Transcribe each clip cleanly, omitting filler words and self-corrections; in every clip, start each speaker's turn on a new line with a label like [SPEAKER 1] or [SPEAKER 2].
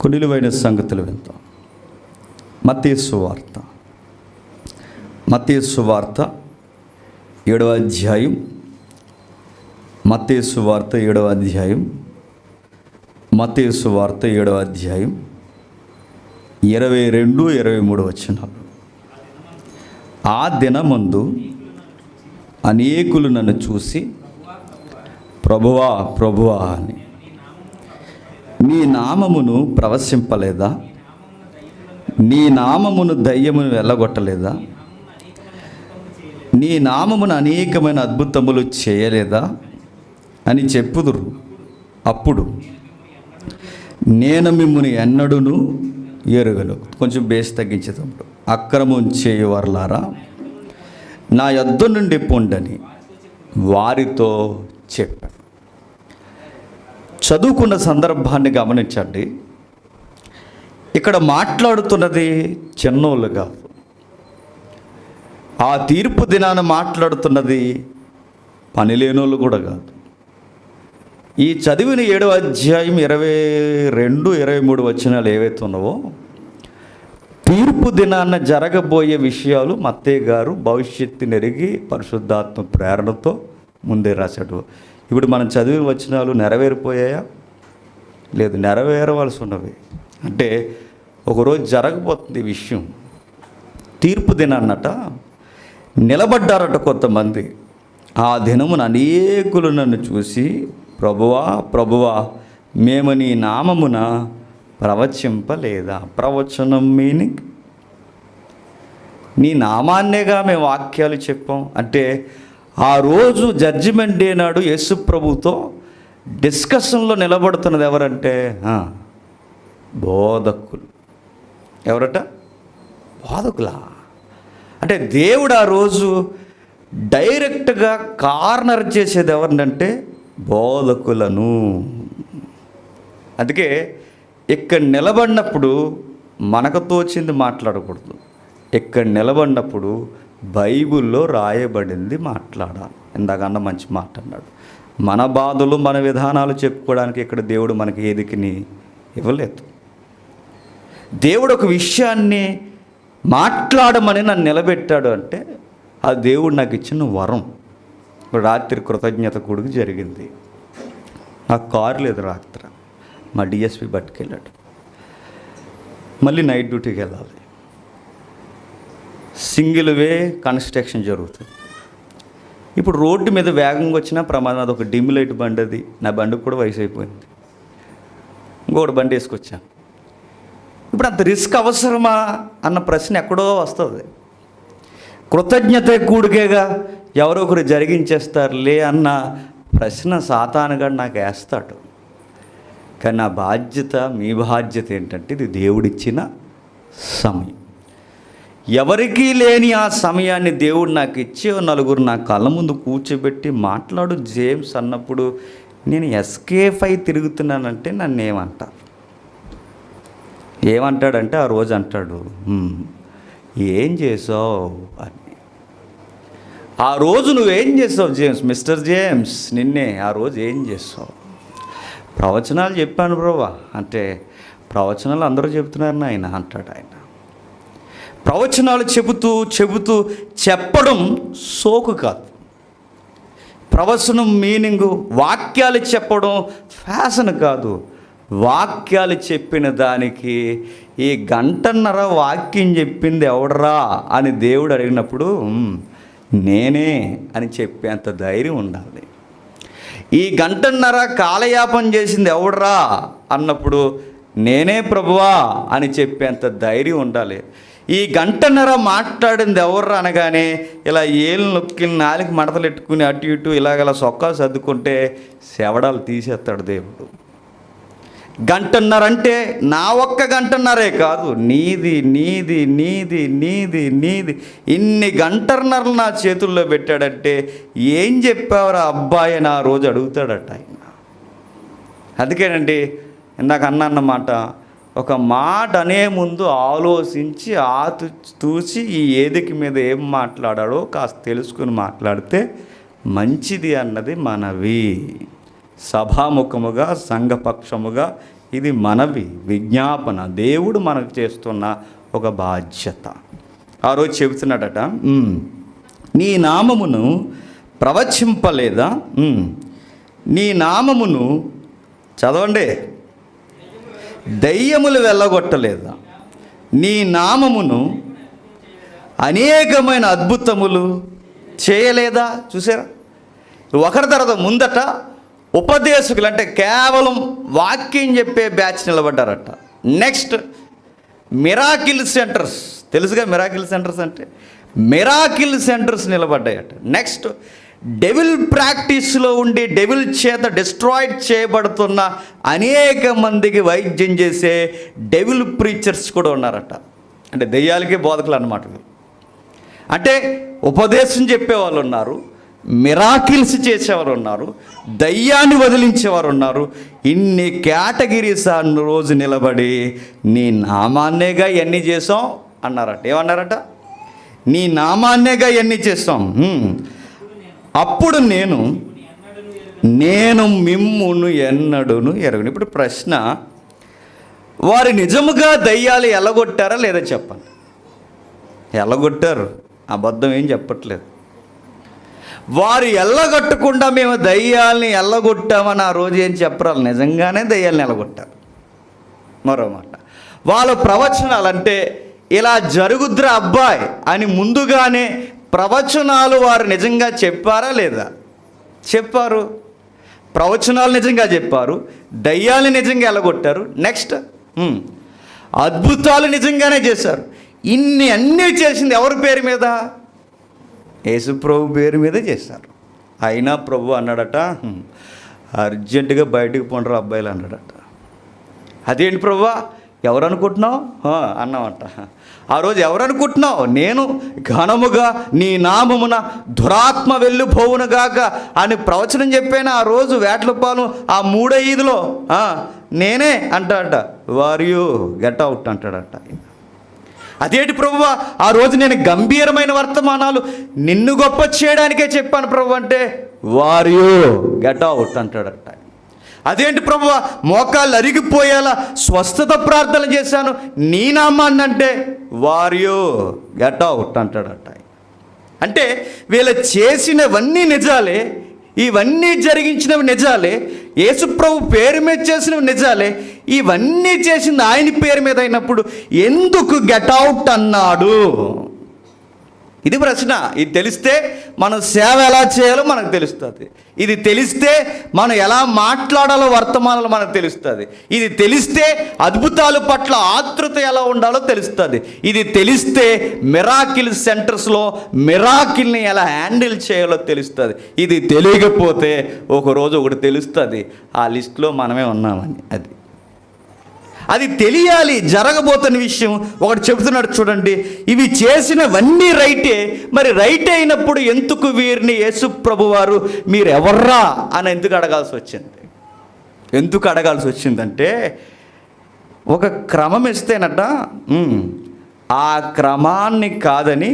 [SPEAKER 1] కొన్ని విలువైన సంగతులు విందాం. మత్తయి సువార్త 7వ అధ్యాయం. మత్తయి సువార్త 7వ అధ్యాయం. మత్తయి సువార్త 7వ అధ్యాయం 22, 23 వచనాలు. ఆ దినమందు అనేకులు నన్ను చూసి, ప్రభువా ప్రభువా అని, నీ నామమును ప్రవశింపలేదా, నీ నామమును దయ్యమును వెళ్ళగొట్టలేదా, నీ నామమును అనేకమైన అద్భుతములు చేయలేదా అని చెప్పుదురు. అప్పుడు నేను మిమ్ముని ఎన్నడూను ఎరుగను. కొంచెం బేస్ తగ్గించేటప్పుడు, అక్రమం చేయువారులారా నా యొద్ద నుండి పొండని వారితో చెప్పాను. చదువుకున్న సందర్భాన్ని గమనించండి. ఇక్కడ మాట్లాడుతున్నది చిన్నోళ్ళు కాదు. ఆ తీర్పు దినాన మాట్లాడుతున్నది పనిలేనోళ్ళు కూడా కాదు. ఈ చదివిన 7వ అధ్యాయం 22, 23 వచనాలు ఏవైతే ఉన్నావో, తీర్పు దినాన జరగబోయే విషయాలు మత్తయి గారు భవిష్యత్తుని ఎరిగి పరిశుద్ధాత్మ ప్రేరణతో ముందే రాశాడు. ఇప్పుడు మనం చదివిన వచనాలు నెరవేరిపోయాయా? లేదు, నెరవేరవలసి ఉన్నవి. అంటే ఒకరోజు జరగబోతుంది విషయం. తీర్పు దినాన్నట నిలబడ్డారట కొంతమంది. ఆ దినమున అనేకులు నన్ను చూసి, ప్రభువా ప్రభువా మేము నీ నామమున ప్రవచింపలేదా? ప్రవచనం మీనింగ్ నీ నామాన్నేగా మేము వాక్యాలు చెప్పాం. అంటే ఆ రోజు జడ్జిమెంట్ డే నాడు యేసు ప్రభుతో డిస్కషన్లో నిలబడుతున్నది ఎవరంటే బోధకులు. ఎవరట? బోధకులా? అంటే దేవుడు ఆ రోజు డైరెక్ట్గా కార్నర్ చేసేది ఎవరినంటే బోధకులను. అందుకే ఇక్కడ నిలబడినప్పుడు మనకు తోచింది మాట్లాడకూడదు. ఇక్కడ నిలబడినప్పుడు బైబిల్లో రాయబడింది మాట్లాడాలి. ఇందాకన్న మంచి మాట అన్నాడు. మన బాధలు మన విధానాలు చెప్పుకోవడానికి ఇక్కడ దేవుడు మనకి ఏదికిని ఇవ్వలేదు. దేవుడు ఒక విషయాన్ని మాట్లాడమని నన్ను నిలబెట్టాడు అంటే ఆ దేవుడు నాకు ఇచ్చిన వరం. రాత్రి కృతజ్ఞత కూడికి జరిగింది. నాకు కారు లేదు. రాత్రి మా డిఎస్పి పట్టుకెళ్ళాడు. మళ్ళీ నైట్ డ్యూటీకి వెళ్ళాలి. సింగిల్ వే కన్స్ట్రక్షన్ జరుగుతుంది. ఇప్పుడు రోడ్డు మీద వేగంగా వచ్చినా ప్రమాదం. అది ఒక డిమ్ లైట్ బండి. అది నా బండికి కూడా వయసు అయిపోయింది. ఇంకోటి బండి వేసుకొచ్చాను. ఇప్పుడు అంత రిస్క్ అవసరమా అన్న ప్రశ్న ఎక్కడో వస్తుంది. కృతజ్ఞత కూడికేగా ఎవరో ఒకరు జరిగించేస్తారులే అన్న ప్రశ్న సాతానుగా నాకు వేస్తాడు. కానీ నా బాధ్యత, మీ బాధ్యత ఏంటంటే ఇది దేవుడిచ్చిన సమయం. ఎవరికీ లేని ఆ సమయాన్ని దేవుడు నాకు ఇచ్చి నలుగురు నా కళ్ళ ముందు కూర్చోబెట్టి మాట్లాడు జేమ్స్ అన్నప్పుడు నేను ఎస్కేప్ అయి తిరుగుతున్నానంటే నన్ను ఏమంటాడంటే ఆ రోజు అంటాడు, ఏం చేసావు అని. ఆ రోజు నువ్వేం చేసావు జేమ్స్, మిస్టర్ జేమ్స్, నిన్నే ఆ రోజు ఏం చేసావు? ప్రవచనాలు చెప్పాను బ్రోవా అంటే, ప్రవచనాలు అందరూ చెబుతున్నారు నాయన అంటాడు ఆయన. ప్రవచనాలు చెబుతూ చెప్పడం సోకు కాదు. ప్రవచనం మీనింగు వాక్యాలు చెప్పడం ఫ్యాషన్ కాదు. వాక్యాలు చెప్పిన దానికి ఈ 1.5 గంట వాక్యం చెప్పింది ఎవడరా అని దేవుడు అడిగినప్పుడు నేనే అని చెప్పేంత ధైర్యం ఉండాలి. ఈ 1.5 గంట కాలయాపన చేసింది ఎవడరా అన్నప్పుడు నేనే ప్రభువా అని చెప్పేంత ధైర్యం ఉండాలి. ఈ 1.5 గంట మాట్లాడింది ఎవర్రా అనగానే ఇలా ఏళ్ళు నొక్కి నాలుగు మడతలు పెట్టుకుని అటు ఇటు ఇలాగలా సొక్కా సర్దుకుంటే శవడాలు తీసేస్తాడు దేవుడు. 1.5 గంట అంటే నా ఒక్క 1.5 గంటన్నరే కాదు, నీది నీది నీది నీది నీది ఇన్ని 1.5 గంటలు నా చేతుల్లో పెట్టాడంటే ఏం చెప్పావురా అబ్బాయి అని ఆ రోజు అడుగుతాడట ఆయన. అందుకేనండి ఇందాక అన్నమాట, ఒక మాట అనే ముందు ఆలోచించి తూచి ఈ ఏదికి మీద ఏం మాట్లాడాడో కాస్త తెలుసుకుని మాట్లాడితే మంచిది అన్నది మనవి. సభాముఖముగా సంఘపక్షముగా ఇది మనవి, విజ్ఞాపన, దేవుడు మనకు చేస్తున్న ఒక బాధ్యత. ఆ రోజు చెబుతున్నాడట, నీ నామమును ప్రవచింపలేదా, నీ నామమును చదవండి, దయ్యములు వెళ్ళగొట్టలేదా, నీ నామమును అనేకమైన అద్భుతములు చేయలేదా. చూసారా, ఒకరి తర్వాత ముందట ఉపదేశకులు అంటే కేవలం వాక్యం చెప్పే బ్యాచ్ నిలబడ్డారట. నెక్స్ట్ మిరాకిల్ సెంటర్స్, తెలుసుగా మిరాకిల్ సెంటర్స్ అంటే, మిరాకిల్ సెంటర్స్ నిలబడ్డాయట. నెక్స్ట్ డెవిల్ ప్రాక్టీస్లో ఉండి డెవిల్ చేత డిస్ట్రాయిడ్ చేయబడుతున్న అనేక మందికి వైద్యం చేసే డెవిల్ ప్రీచర్స్ కూడా ఉన్నారట. అంటే దెయ్యాలకే బోధకులు అన్నమాట. అంటే ఉపదేశం చెప్పేవాళ్ళు ఉన్నారు, మిరాకిల్స్ చేసేవారు ఉన్నారు, దయ్యాన్ని వదిలించేవారు ఉన్నారు. ఇన్ని కేటగిరీస్ అన్న రోజు నిలబడి నీ నామాన్నేగా ఇవన్నీ చేసాం అన్నారట. ఏమన్నారట? నీ నామాన్నేగా ఇవన్నీ చేస్తాం. అప్పుడు నేను మిమ్మును ఎన్నడును ఎరగను. ఇప్పుడు ప్రశ్న, వారు నిజముగా దయ్యాలు ఎల్లగొట్టారా లేదా చెప్పండి. ఎల్లగొట్టారు, అబద్ధం ఏం చెప్పట్లేదు. వారు ఎల్లగొట్టకుండా మేము దయ్యాల్ని ఎల్లగొట్టామని ఆ రోజు ఏం చెప్పరాలి, నిజంగానే దయ్యాల్ని ఎల్లగొట్టారు. మరో మాట, వాళ్ళ ప్రవచనాలు అంటే ఇలా జరుగుద్రా అబ్బాయి అని ముందుగానే ప్రవచనాలు వారు నిజంగా చెప్పారా లేదా? చెప్పారు. ప్రవచనాలు నిజంగా చెప్పారు, దయ్యాల్ని నిజంగా ఎల్లగొట్టారు. నెక్స్ట్ అద్భుతాలు నిజంగానే చేశారు. అన్నీ చేసింది ఎవరి పేరు మీద? యేసు ప్రభు పేరు మీద చేశారు. అయినా ప్రభు అన్నాడట, అర్జెంటుగా బయటకు పోండ్రు అబ్బాయిలు అన్నాడట. అదేంటి ప్రభువా, ఎవరు అనుకుంటున్నావు అన్నామంట. ఆ రోజు ఎవరు అనుకుంటున్నావు? నేను ఘనముగా నీ నామమున దురాత్మ వెళ్ళిపోవునుగాక అని ప్రవచనం చెప్పాను. ఆ రోజు వేటలపాలెం ఆ 3:5లో నేనే అంటాడట. వారియు గెట్ అవుట్ అంటాడట. అదేంటి ప్రభువా, ఆ రోజు నేను గంభీరమైన వర్తమానాలు నిన్ను గొప్ప చేయడానికే చెప్పాను ప్రభు అంటే, వారియు గెట్ అవుట్ అంటాడట. అదేంటి ప్రభువా, మోకాళ్ళు అరిగిపోయేలా స్వస్థత ప్రార్థన చేశాను నీ నామాన్ని అంటే, వారియు గెట్ అవుట్ అంటాడట. అంటే వీళ్ళు చేసినవన్నీ నిజాలే, ఇవన్నీ జరిగించినవి నిజాలే, యేసుప్రభు పేరు మీద చేసినవి నిజాలే. ఇవన్నీ చేసింది ఆయన పేరు మీద అయినప్పుడు ఎందుకు గెట్ అవుట్ అన్నాడు? ఇది ప్రశ్న. ఇది తెలిస్తే మనం సేవ ఎలా చేయాలో మనకు తెలుస్తుంది. ఇది తెలిస్తే మనం ఎలా మాట్లాడాలో వర్తమానాలు మనకు తెలుస్తుంది. ఇది తెలిస్తే అద్భుతాల పట్ల ఆతృత ఎలా ఉండాలో తెలుస్తుంది. ఇది తెలిస్తే మిరాకిల్ సెంటర్స్లో మిరాకిల్ని ఎలా హ్యాండిల్ చేయాలో తెలుస్తుంది. ఇది తెలియకపోతే ఒకరోజు ఒకటి తెలుస్తుంది, ఆ లిస్టులో మనమే ఉన్నామని. అది తెలియాలి. జరగబోతున్న విషయం ఒకటి చెబుతున్నాడు చూడండి, ఇవి చేసినవన్నీ రైటే. మరి రైట్ అయినప్పుడు ఎందుకు వీరిని యేసు ప్రభువారు మీరు ఎవర్రా అని ఎందుకు అడగాల్సి వచ్చింది? ఎందుకు అడగాల్సి వచ్చిందంటే, ఒక క్రమం ఇస్తేనట ఆ క్రమాన్ని కాదని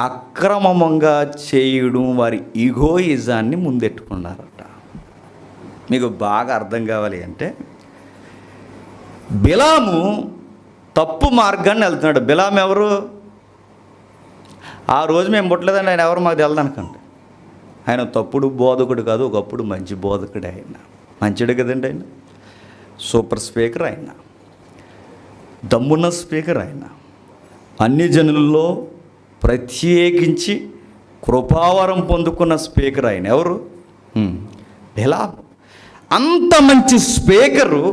[SPEAKER 1] అక్రమంగా చేయడం వారి ఈగోయిజాన్ని ముందెట్టుకున్నారట. మీకు బాగా అర్థం కావాలి అంటే, బిలాము తప్పు మార్గాన్ని వెళ్తున్నాడు. బిలాము ఎవరు? ఆ రోజు మేము పుట్టలేదండి, ఆయన ఎవరు మాకు తెలియదు అనుకోండి. ఆయన తప్పుడు బోధకుడు కాదు, ఒకప్పుడు మంచి బోధకుడు. ఆయన మంచిడు కదండి, ఆయన సూపర్ స్పీకర్, ఆయన దమ్మున్న స్పీకర్, ఆయన అన్ని జనులలో ప్రత్యేకించి కృపావరం పొందుకున్న స్పీకర్. ఆయన ఎవరు? బిలాము. అంత మంచి స్పీకరు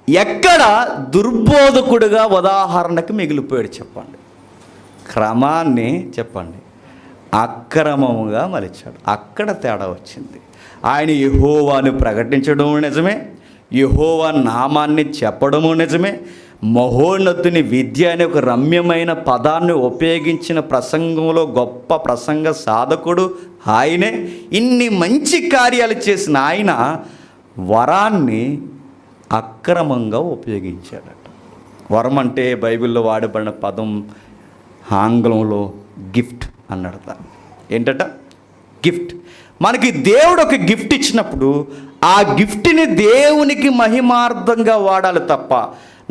[SPEAKER 1] ఎక్కడ దుర్బోధకుడుగా ఉదాహరణకు మిగిలిపోయాడు చెప్పండి? క్రమాన్ని చెప్పండి అక్రమముగా మలిచాడు. అక్కడ తేడా వచ్చింది. ఆయన యెహోవాను ప్రకటించడము నిజమే, యెహోవా నామాన్ని చెప్పడము నిజమే, మహోన్నతుని విద్య అనే ఒక రమ్యమైన పదాన్ని ఉపయోగించిన ప్రసంగంలో గొప్ప ప్రసంగ సాధకుడు ఆయనే. ఇన్ని మంచి కార్యాలు చేసిన ఆయన వరాన్ని అక్రమంగా ఉపయోగించాడట. వరం అంటే బైబిల్లో వాడబడిన పదం ఆంగ్లంలో గిఫ్ట్ అన్నాడట. ఏంటట? గిఫ్ట్. మనకి దేవుడు ఒక గిఫ్ట్ ఇచ్చినప్పుడు ఆ గిఫ్ట్ని దేవునికి మహిమార్థంగా వాడాలి తప్ప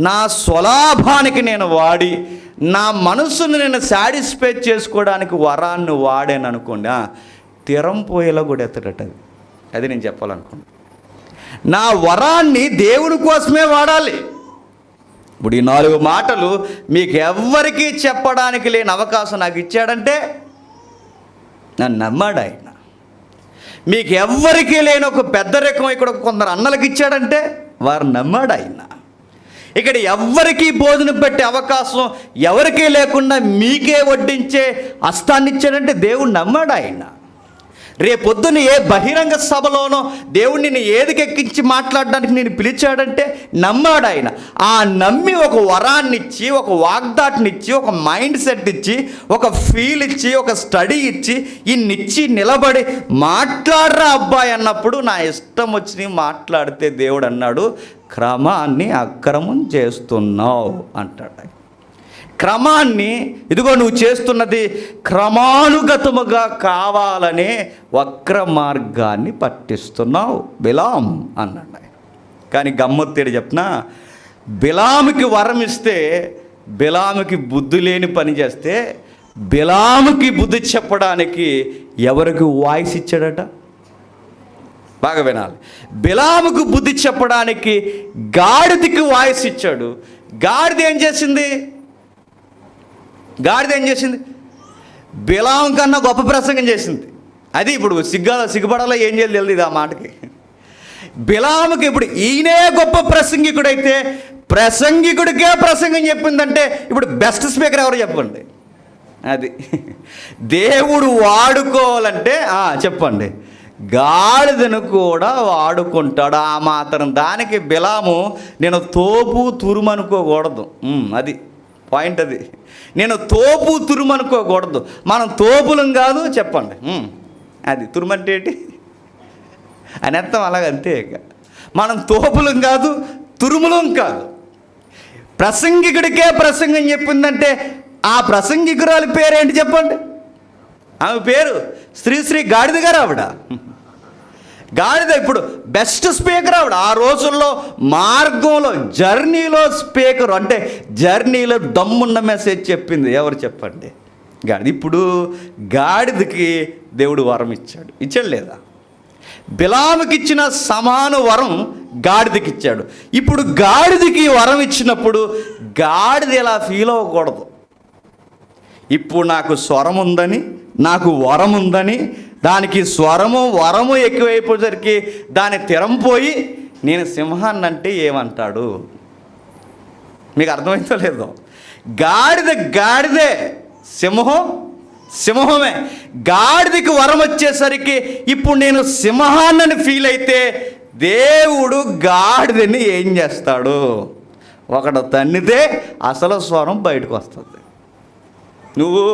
[SPEAKER 1] నా స్వలాభానికి నేను వాడి నా మనసును నేను సాటిస్ఫై చేసుకోవడానికి వరాన్ని వాడాను అనుకోండి, తీరం పోయేలా కూడా ఎత్తడట. అది నేను చెప్పాలనుకున్నాను. నా వరాన్ని దేవుని కోసమే వాడాలి. ఇప్పుడు ఈ 4 మాటలు మీకు ఎవ్వరికీ చెప్పడానికి లేని అవకాశం నాకు ఇచ్చాడంటే నన్ను నమ్మాడు ఆయన. మీకు ఎవ్వరికీ లేని ఒక పెద్దరికం ఇక్కడ కొందరు అన్నలకు ఇచ్చాడంటే వారు నమ్మాడు ఆయన. ఇక్కడ ఎవ్వరికీ భోజనం పెట్టే అవకాశం ఎవరికీ లేకుండా మీకే వడ్డించే హస్తాన్ని ఇచ్చాడంటే దేవుడు నమ్మాడు ఆయన. రేపొద్దున ఏ బహిరంగ సభలోనో దేవుడు నిన్ను ఏదికెక్కించి మాట్లాడడానికి నేను పిలిచాడంటే నమ్మాడు ఆయన. ఆ నమ్మి ఒక వరాన్ని ఇచ్చి, ఒక వాగ్దాటిని ఇచ్చి, ఒక మైండ్ సెట్ ఇచ్చి, ఒక ఫీల్ ఇచ్చి, ఒక స్టడీ ఇచ్చి, ఇన్నిచ్చి నిలబడి మాట్లాడరా అబ్బాయి అన్నప్పుడు నా ఇష్టం వచ్చి మాట్లాడితే దేవుడు అన్నాడు, క్రమాన్ని అక్రమం చేస్తున్నావు అంటాడు. క్రమాన్ని, ఇదిగో నువ్వు చేస్తున్నది క్రమానుగతముగా కావాలనే వక్ర మార్గాన్ని పట్టిస్తున్నావు బిలాం అన్నాడు ఆయన. కానీ గమ్మత్తేడు చెప్పిన, బిలాముకి వరం ఇస్తే బిలాముకి బుద్ధి లేని పని చేస్తే బిలాముకి బుద్ధి చెప్పడానికి ఎవరికి వాయిస్ ఇచ్చాడట? బాగా వినాలి. బిలాముకు బుద్ధి చెప్పడానికి గాడిదకి వాయిస్ ఇచ్చాడు. గాడిద ఏం చేసింది? బిలాం కన్నా గొప్ప ప్రసంగం చేసింది. అది ఇప్పుడు సిగ్గుపడాలో ఏం చేయాలి తెలియదు ఆ మాటకి. బిలాముకి ఇప్పుడు ఈయనే గొప్ప ప్రసంగికుడైతే ప్రసంగికుడికే ప్రసంగం చెప్పిందంటే ఇప్పుడు బెస్ట్ స్పీకర్ ఎవరు చెప్పండి? అది దేవుడు వాడుకోవాలంటే చెప్పండి, గాడిదను కూడా వాడుకుంటాడు. ఆ మాత్రం దానికి బిలాము నేను తోపు తురుమనుకోకూడదు. అది పాయింట్. అది నేను తోపు తురుమనుకోకూడదు. మనం తోపులం కాదు చెప్పండి. అది తురుమంటే ఏంటి అని అర్థం. అలాగంతే. ఇక మనం తోపులం కాదు, తురుములం కాదు. ప్రసంగికుడికే ప్రసంగం చెప్పిందంటే ఆ ప్రసంగికురాలి పేరేంటి చెప్పండి? ఆమె పేరు శ్రీ గాడిద గారు. ఆవిడ గాడిద ఇప్పుడు బెస్ట్ స్పీకర్ ఆవిడ. ఆ రోజుల్లో మార్గంలో జర్నీలో స్పీకర్, అంటే జర్నీలో దమ్మున్న మెసేజ్ చెప్పింది ఎవరు చెప్పండి? గాడిద. ఇప్పుడు గాడిదకి దేవుడు వరం ఇచ్చాడు లేదా? బిలాముకి ఇచ్చిన సమాన వరం గాడిదకి ఇచ్చాడు. ఇప్పుడు గాడిదకి వరం ఇచ్చినప్పుడు గాడిద ఎలా ఫీల్ అవ్వకూడదు? ఇప్పుడు నాకు స్వరం ఉందని, నాకు వరం ఉందని, దానికి స్వరము వరము ఎక్కువైపోయేసరికి దాని తిరంపోయి నేను సింహాన్ని అంటే ఏమంటాడు? మీకు అర్థమైందో లేదో? గాడిదే, సింహమే. గాడిదకి వరం వచ్చేసరికి ఇప్పుడు నేను సింహాన్నని ఫీల్ అయితే దేవుడు గాడిదని ఏం చేస్తాడు? ఒకడు తన్నితే అసలు స్వరం బయటకు వస్తుంది. నువ్వు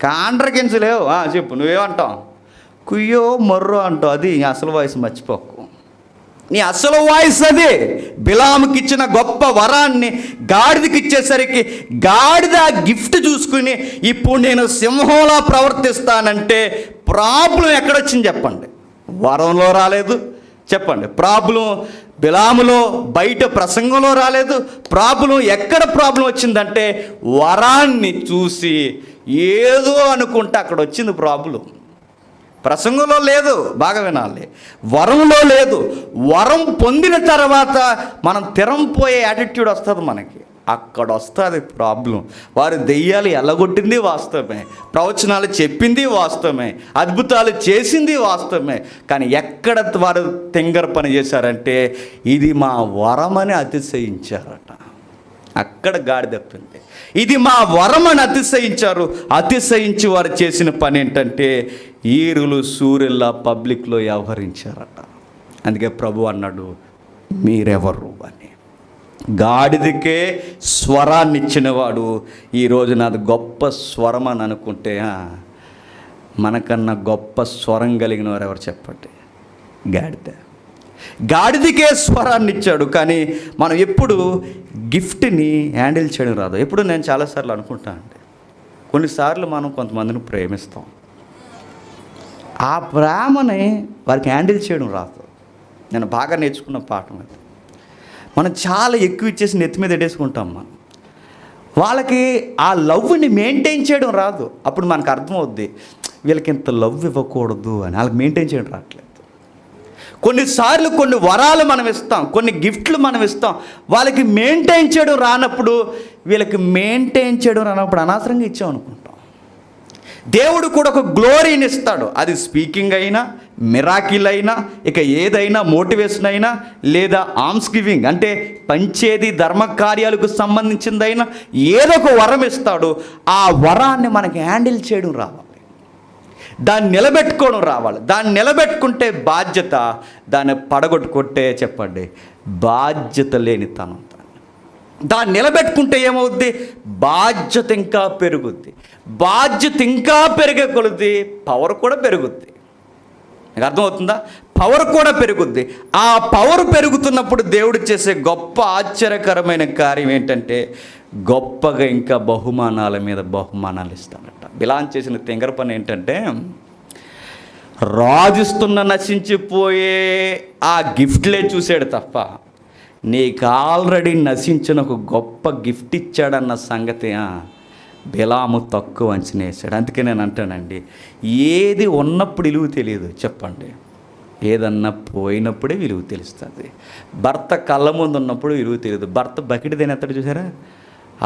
[SPEAKER 1] కాండ్రకించలేవు. చెప్పు, నువ్వేమంటావు? కుయ్యో మొర్రో అంటావు. అది అసలు వాయిస్ మర్చిపోకు. నీ అసలు వాయిస్ అదే. బిలాముకి ఇచ్చిన గొప్ప వరాన్ని గాడిదకి ఇచ్చేసరికి గాడిద గిఫ్ట్ చూసుకుని ఇప్పుడు నేను సింహంలా ప్రవర్తిస్తానంటే ప్రాబ్లం ఎక్కడొచ్చింది చెప్పండి? వరంలో రాలేదు చెప్పండి. ప్రాబ్లం బిలాములో, బయట ప్రసంగంలో రాలేదు. ఎక్కడ ప్రాబ్లం వచ్చిందంటే వరాన్ని చూసి ఏదో అనుకుంటే అక్కడ వచ్చింది ప్రాబ్లం. ప్రసంగంలో లేదు, బాగా వినాలి. వరంలో లేదు. వరం పొందిన తర్వాత మనం తిరంపోయే యాటిట్యూడ్ వస్తుంది మనకి. అక్కడ వస్తుంది ప్రాబ్లం. వారు దెయ్యాలు ఎల్లగొట్టింది వాస్తవమే, ప్రవచనాలు చెప్పింది వాస్తవమే, అద్భుతాలు చేసింది వాస్తవమే. కానీ ఎక్కడ వారు తెంగర పని చేశారంటే ఇది మా వరమని అతిశయించారట. అక్కడ గాడి తప్పింది. ఇది మా వరం అని అతిశయించారు. అతిశయించి వారు చేసిన పని ఏంటంటే ఈరులు సూర్యుల్లా పబ్లిక్లో వ్యవహరించారట. అందుకే ప్రభు అన్నాడు, మీరెవరు అని. గాడిదకే స్వరాన్ని ఇచ్చినవాడు ఈరోజు నాది గొప్ప స్వరం అని అనుకుంటే మనకన్నా గొప్ప స్వరం కలిగిన వారు ఎవరు చెప్పండి? గాడిదకే స్వరాన్ని ఇచ్చాడు. కానీ మనం ఎప్పుడు గిఫ్ట్ని హ్యాండిల్ చేయడం రాదు. ఎప్పుడు నేను చాలాసార్లు అనుకుంటా అండి, కొన్నిసార్లు మనం కొంతమందిని ప్రేమిస్తాం. ఆ ప్రేమని వారికి హ్యాండిల్ చేయడం రాదు. నేను బాగా నేర్చుకున్న పాఠం అది. మనం చాలా ఎక్కువ ఇచ్చేసి నెత్తి మీద ఎడేసుకుంటాం. వాళ్ళకి ఆ లవ్ని మెయింటైన్ చేయడం రాదు. అప్పుడు మనకు అర్థమవుద్ది, వీళ్ళకి ఇంత లవ్ ఇవ్వకూడదు అని. వాళ్ళకి మెయింటైన్ చేయడం రావట్లేదు. కొన్నిసార్లు కొన్ని వరాలు మనం ఇస్తాం, కొన్ని గిఫ్ట్లు మనం ఇస్తాం, వాళ్ళకి మెయింటైన్ చేయడం రానప్పుడు, వీళ్ళకి మెయింటైన్ చేయడం రానప్పుడు అనవసరంగా ఇచ్చాం అనుకుంటాం. దేవుడు కూడా ఒక గ్లోరీని ఇస్తాడు. అది స్పీకింగ్ అయినా, మిరాకిల్ అయినా, ఇక ఏదైనా, మోటివేషన్ అయినా, లేదా ఆర్మ్స్ గివింగ్ అంటే పంచేది, ధర్మకార్యాలకు సంబంధించిందైనా ఏదో ఒక వరం ఇస్తాడు. ఆ వరాన్ని మనకి హ్యాండిల్ చేయడం రావాలి, దాన్ని నిలబెట్టుకోవడం రావాలి. దాన్ని నిలబెట్టుకుంటే బాధ్యత, దాన్ని పడగొట్టుకుంటే చెప్పండి బాధ్యత లేనితనం. దాన్ని నిలబెట్టుకుంటే ఏమవుద్ది? బాధ్యత ఇంకా పెరుగుద్ది. బాధ్యత ఇంకా పెరిగే కొలది పవర్ కూడా పెరుగుద్ది. మీకు అర్థమవుతుందా? పవర్ కూడా పెరుగుద్ది. ఆ పవర్ పెరుగుతున్నప్పుడు దేవుడు చేసే గొప్ప ఆశ్చర్యకరమైన కార్యం ఏంటంటే, గొప్పగా ఇంకా బహుమానాల మీద బహుమానాలు ఇస్తాడట. బిలాన్ చేసిన తెంగర పని ఏంటంటే, రాజుస్తున్న నశించిపోయే ఆ గిఫ్ట్లే చూశాడు తప్ప, నీకు ఆల్రెడీ నశించిన ఒక గొప్ప గిఫ్ట్ ఇచ్చాడన్న సంగతి బిలాము తక్కువ అంచనా వేసాడు. అందుకే నేను అంటానండి, ఏది ఉన్నప్పుడు విలువ తెలియదు చెప్పండి, ఏదన్నా పోయినప్పుడే విలువ తెలుస్తుంది. భర్త కళ్ళ ముందు ఉన్నప్పుడు విలువ తెలియదు. భర్త బకెట్ తినేస్తాడు చూసారా,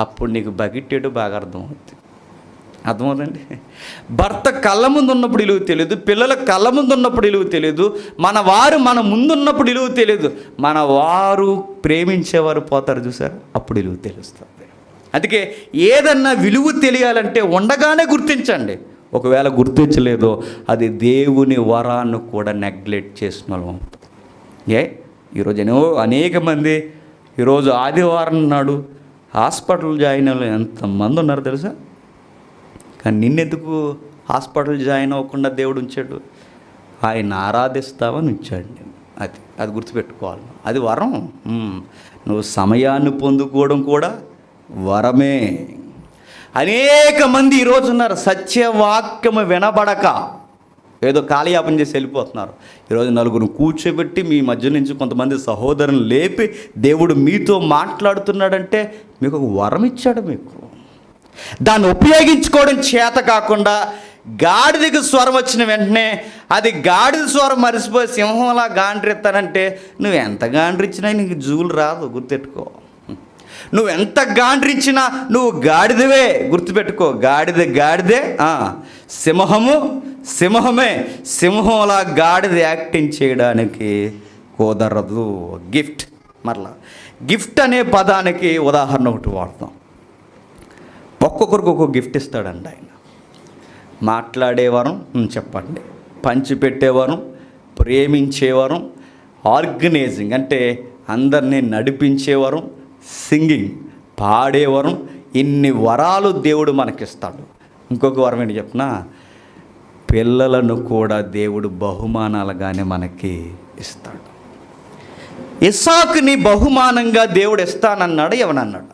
[SPEAKER 1] అప్పుడు నీకు బకెట్ ఏటో బాగా అర్థమవుతుంది. అర్థమవుతుందండి? భర్త కళ్ళ ముందు ఉన్నప్పుడు విలువ తెలియదు, పిల్లల కళ్ళ ముందు ఉన్నప్పుడు విలువ తెలియదు, మన వారు మన ముందున్నప్పుడు విలువ తెలియదు, మన వారు ప్రేమించేవారు పోతారు చూసారు, అప్పుడు విలువ తెలుస్తుంది. అందుకే ఏదన్నా విలువ తెలియాలంటే ఉండగానే గుర్తించండి. ఒకవేళ గుర్తించలేదో అది దేవుని వరాన్ని కూడా నెగ్లెక్ట్ చేసిన వాళ్ళం. ఈరోజు అనేక మంది ఈరోజు ఆదివారం నాడు హాస్పిటల్ జాయిన్ అవ్వలేదు ఎంతమంది ఉన్నారు తెలుసా? కానీ నిన్నెందుకు హాస్పిటల్ జాయిన్ అవ్వకుండా దేవుడు ఉంచాడు? ఆయన ఆరాధిస్తావని ఉంచాడు. అది గుర్తుపెట్టుకోవాలి. అది వరం. నువ్వు సమయాన్ని పొందుకోవడం కూడా వరమే. అనేక మంది ఈరోజు ఉన్నారు సత్యవాక్యము వినబడక ఏదో కాలయాపన చేసి వెళ్ళిపోతున్నారు. ఈరోజు నలుగురు కూర్చోబెట్టి మీ మధ్య నుంచి కొంతమంది సహోదరుని లేపి దేవుడు మీతో మాట్లాడుతున్నాడంటే మీకు ఒక వరం ఇచ్చాడు. మీకు దాన్ని ఉపయోగించుకోవడం చేత కాకుండా గాడిదకి స్వరం వచ్చిన వెంటనే అది గాడిద స్వరం మరిసిపోయి సింహంలా గాండ్రెత్తానంటే నువ్వు ఎంత గాండ్రిచ్చినా నీకు జూలు రాదు. గుర్తెట్టుకో, నువ్వు ఎంత గాండ్రించినా నువ్వు గాడిదవే. గుర్తుపెట్టుకో, గాడిదే, సింహమే. సింహంలా గాడిద యాక్టింగ్ చేయడానికి కుదరదు. గిఫ్ట్, మరలా గిఫ్ట్ అనే పదానికి ఉదాహరణ ఒకటి వాడతాం. ఒక్కొక్కరికి ఒక్కొక్క గిఫ్ట్ ఇస్తాడండి ఆయన. మాట్లాడేవారు చెప్పండి, పంచిపెట్టేవారు, ప్రేమించేవారు, ఆర్గనైజింగ్ అంటే అందరినీ నడిపించేవారు, సింగింగ్ పాడేవారు. ఇన్ని వరాలు దేవుడు మనకిస్తాడు. ఇంకొక వరం ఏంటి చెప్పిన, పిల్లలను కూడా దేవుడు బహుమానాలుగానే మనకి ఇస్తాడు. ఇస్సాకుని బహుమానంగా దేవుడు ఇస్తానన్నాడు. ఏమనన్నాడు?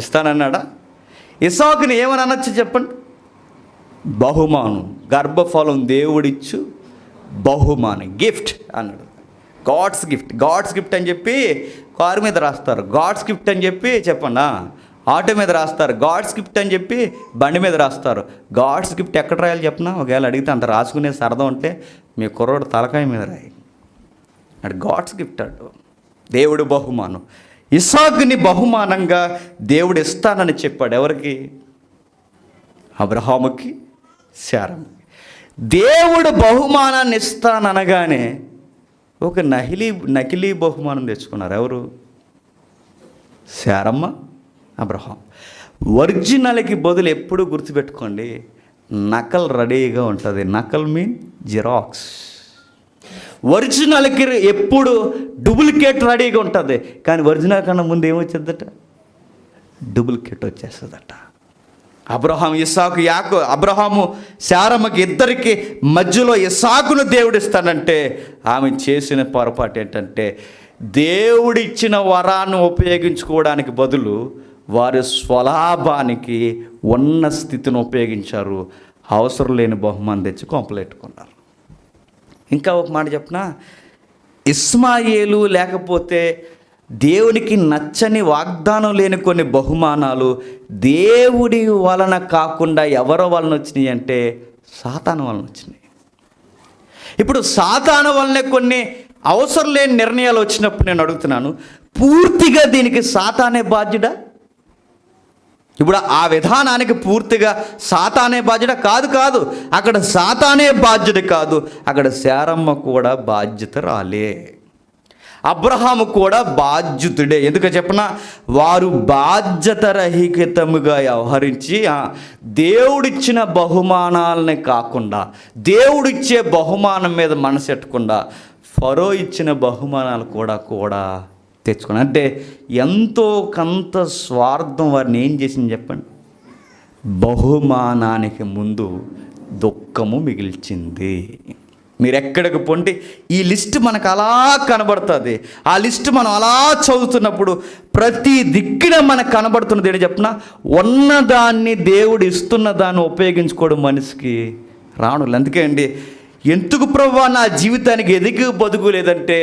[SPEAKER 1] ఇస్తానన్నాడా? ఇస్సాకుని ఏమని అనొచ్చు చెప్పండి? బహుమానం, గర్భఫలం దేవుడిచ్చు బహుమానం, గిఫ్ట్ అన్నాడు. గాడ్స్ గిఫ్ట్ అని చెప్పి కారు మీద రాస్తారు. గాడ్స్ గిఫ్ట్ అని చెప్పి చెప్పండి ఆటో మీద రాస్తారు. గాడ్స్ గిఫ్ట్ అని చెప్పి బండి మీద రాస్తారు. గాడ్స్ గిఫ్ట్ ఎక్కడ రాయాలి చెప్పనా? ఒకవేళ అడిగితే అంత రాసుకునే సరదా ఉంటే మీ కుర్రోడు తలకాయ మీద రాయి. అటు గాడ్స్ గిఫ్ట్ అడు దేవుడు బహుమానం. ఇస్సాకుని బహుమానంగా దేవుడు ఇస్తానని చెప్పాడు. ఎవరికి? అబ్రహాముకి, శారమ్మకి. దేవుడు బహుమానాన్ని ఇస్తాననగానే ఒక నకిలీ బహుమానం తెచ్చుకున్నారు. ఎవరు? శారమ్మ, అబ్రహాం. ఒరిజినల్కి బదులు ఎప్పుడు గుర్తుపెట్టుకోండి, నకల్ రెడీగా ఉంటుంది. నకల్ మీన్ జిరాక్స్. ఒరిజినల్కి ఎప్పుడు డూప్లికేట్ రెడీగా ఉంటుంది, కానీ ఒరిజినల్ కన్నా ముందు ఏమొచ్చేద్దట? డూప్లికేట్ వచ్చేస్తుందట. అబ్రహాము శారమ్మకి ఇద్దరికి మధ్యలో ఇస్సాకును దేవుడు ఇస్తానంటే ఆమె చేసిన పొరపాటు ఏంటంటే, దేవుడిచ్చిన వరాన్ని ఉపయోగించుకోవడానికి బదులు వారి స్వలాభానికి ఉన్న స్థితిని ఉపయోగించారు. అవసరం లేని బహుమానం తెచ్చి కొంపలెట్టుకున్నారు. ఇంకా ఒక మాట చెప్పనా, ఇస్మాయేలు లేకపోతే దేవునికి నచ్చని వాగ్దానం లేని కొన్ని బహుమానాలు దేవుడి వలన కాకుండా ఎవరి వలన వచ్చినాయి అంటే సాతాను వలన వచ్చినాయి. ఇప్పుడు సాతాను వలనే కొన్ని అవసరం లేని నిర్ణయాలు వచ్చినప్పుడు నేను అడుగుతున్నాను, పూర్తిగా దీనికి సాతానే బాధ్యుడా? ఇప్పుడు ఆ విధానానికి పూర్తిగా సాతానే బాధ్యత కాదు. అక్కడ సాతానే బాధ్యత కాదు, అక్కడ శారమ్మ కూడా బాధ్యత రాలే. అబ్రహాము కూడా బాధ్యతుడే. ఎందుకు చెప్పనా, వారు బాధ్యత రహితముగా వ్యవహరించి దేవుడిచ్చిన బహుమానాలని కాకుండా, దేవుడిచ్చే బహుమానం మీద మనసెట్టకుండా ఫరో ఇచ్చిన బహుమానాలు కూడా తెచ్చుకుని, అంటే ఎంతో కొంత స్వార్థం వారిని ఏం చేసింది చెప్పండి, బహుమానానికి ముందు దుఃఖము మిగిల్చింది. మీరు ఎక్కడికి పొండి ఈ లిస్ట్ మనకు అలా కనబడుతుంది. ఆ లిస్ట్ మనం అలా చదువుతున్నప్పుడు ప్రతి దిక్కున మనకు కనబడుతున్నది ఏంటి చెప్పిన, ఉన్నదాన్ని దేవుడు ఇస్తున్న దాన్ని ఉపయోగించుకోవడం మనిషికి రావడం. అందుకే అండి, ఎందుకు ప్రభువా నా జీవితానికి ఎదిగి బతుకు లేదంటే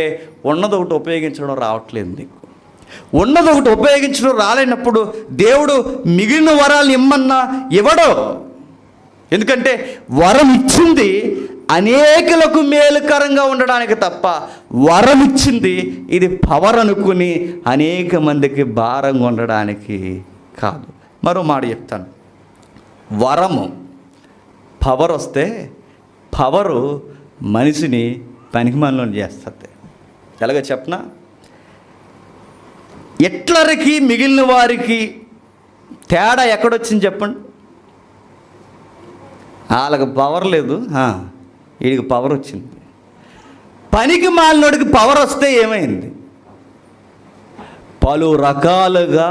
[SPEAKER 1] ఉన్నదొకటి ఉపయోగించడం రావట్లేదు. నీకు ఉన్నదొకటి ఉపయోగించడం రాలేనప్పుడు దేవుడు మిగిలిన వరాలు ఇమ్మన్నా ఇవ్వడు. ఎందుకంటే వరం ఇచ్చింది అనేకులకు మేలుకరంగా ఉండడానికి తప్ప, వరం ఇచ్చింది ఇది పవర్ అనుకుని అనేక మందికి భారంగా ఉండడానికి కాదు. మరో మాట చెప్తాను, వరము పవర్ వస్తే పవరు మనిషిని పనికిమాలిన చేస్తుంది. ఎలాగ చెప్పనా, ఎట్లరికి మిగిలిన వారికి తేడా ఎక్కడొచ్చింది చెప్పండి. వాళ్ళకి పవర్ లేదు, వీడికి పవర్ వచ్చింది. పనికి మాలినోడికి పవర్ వస్తే ఏమైంది, పలు రకాలుగా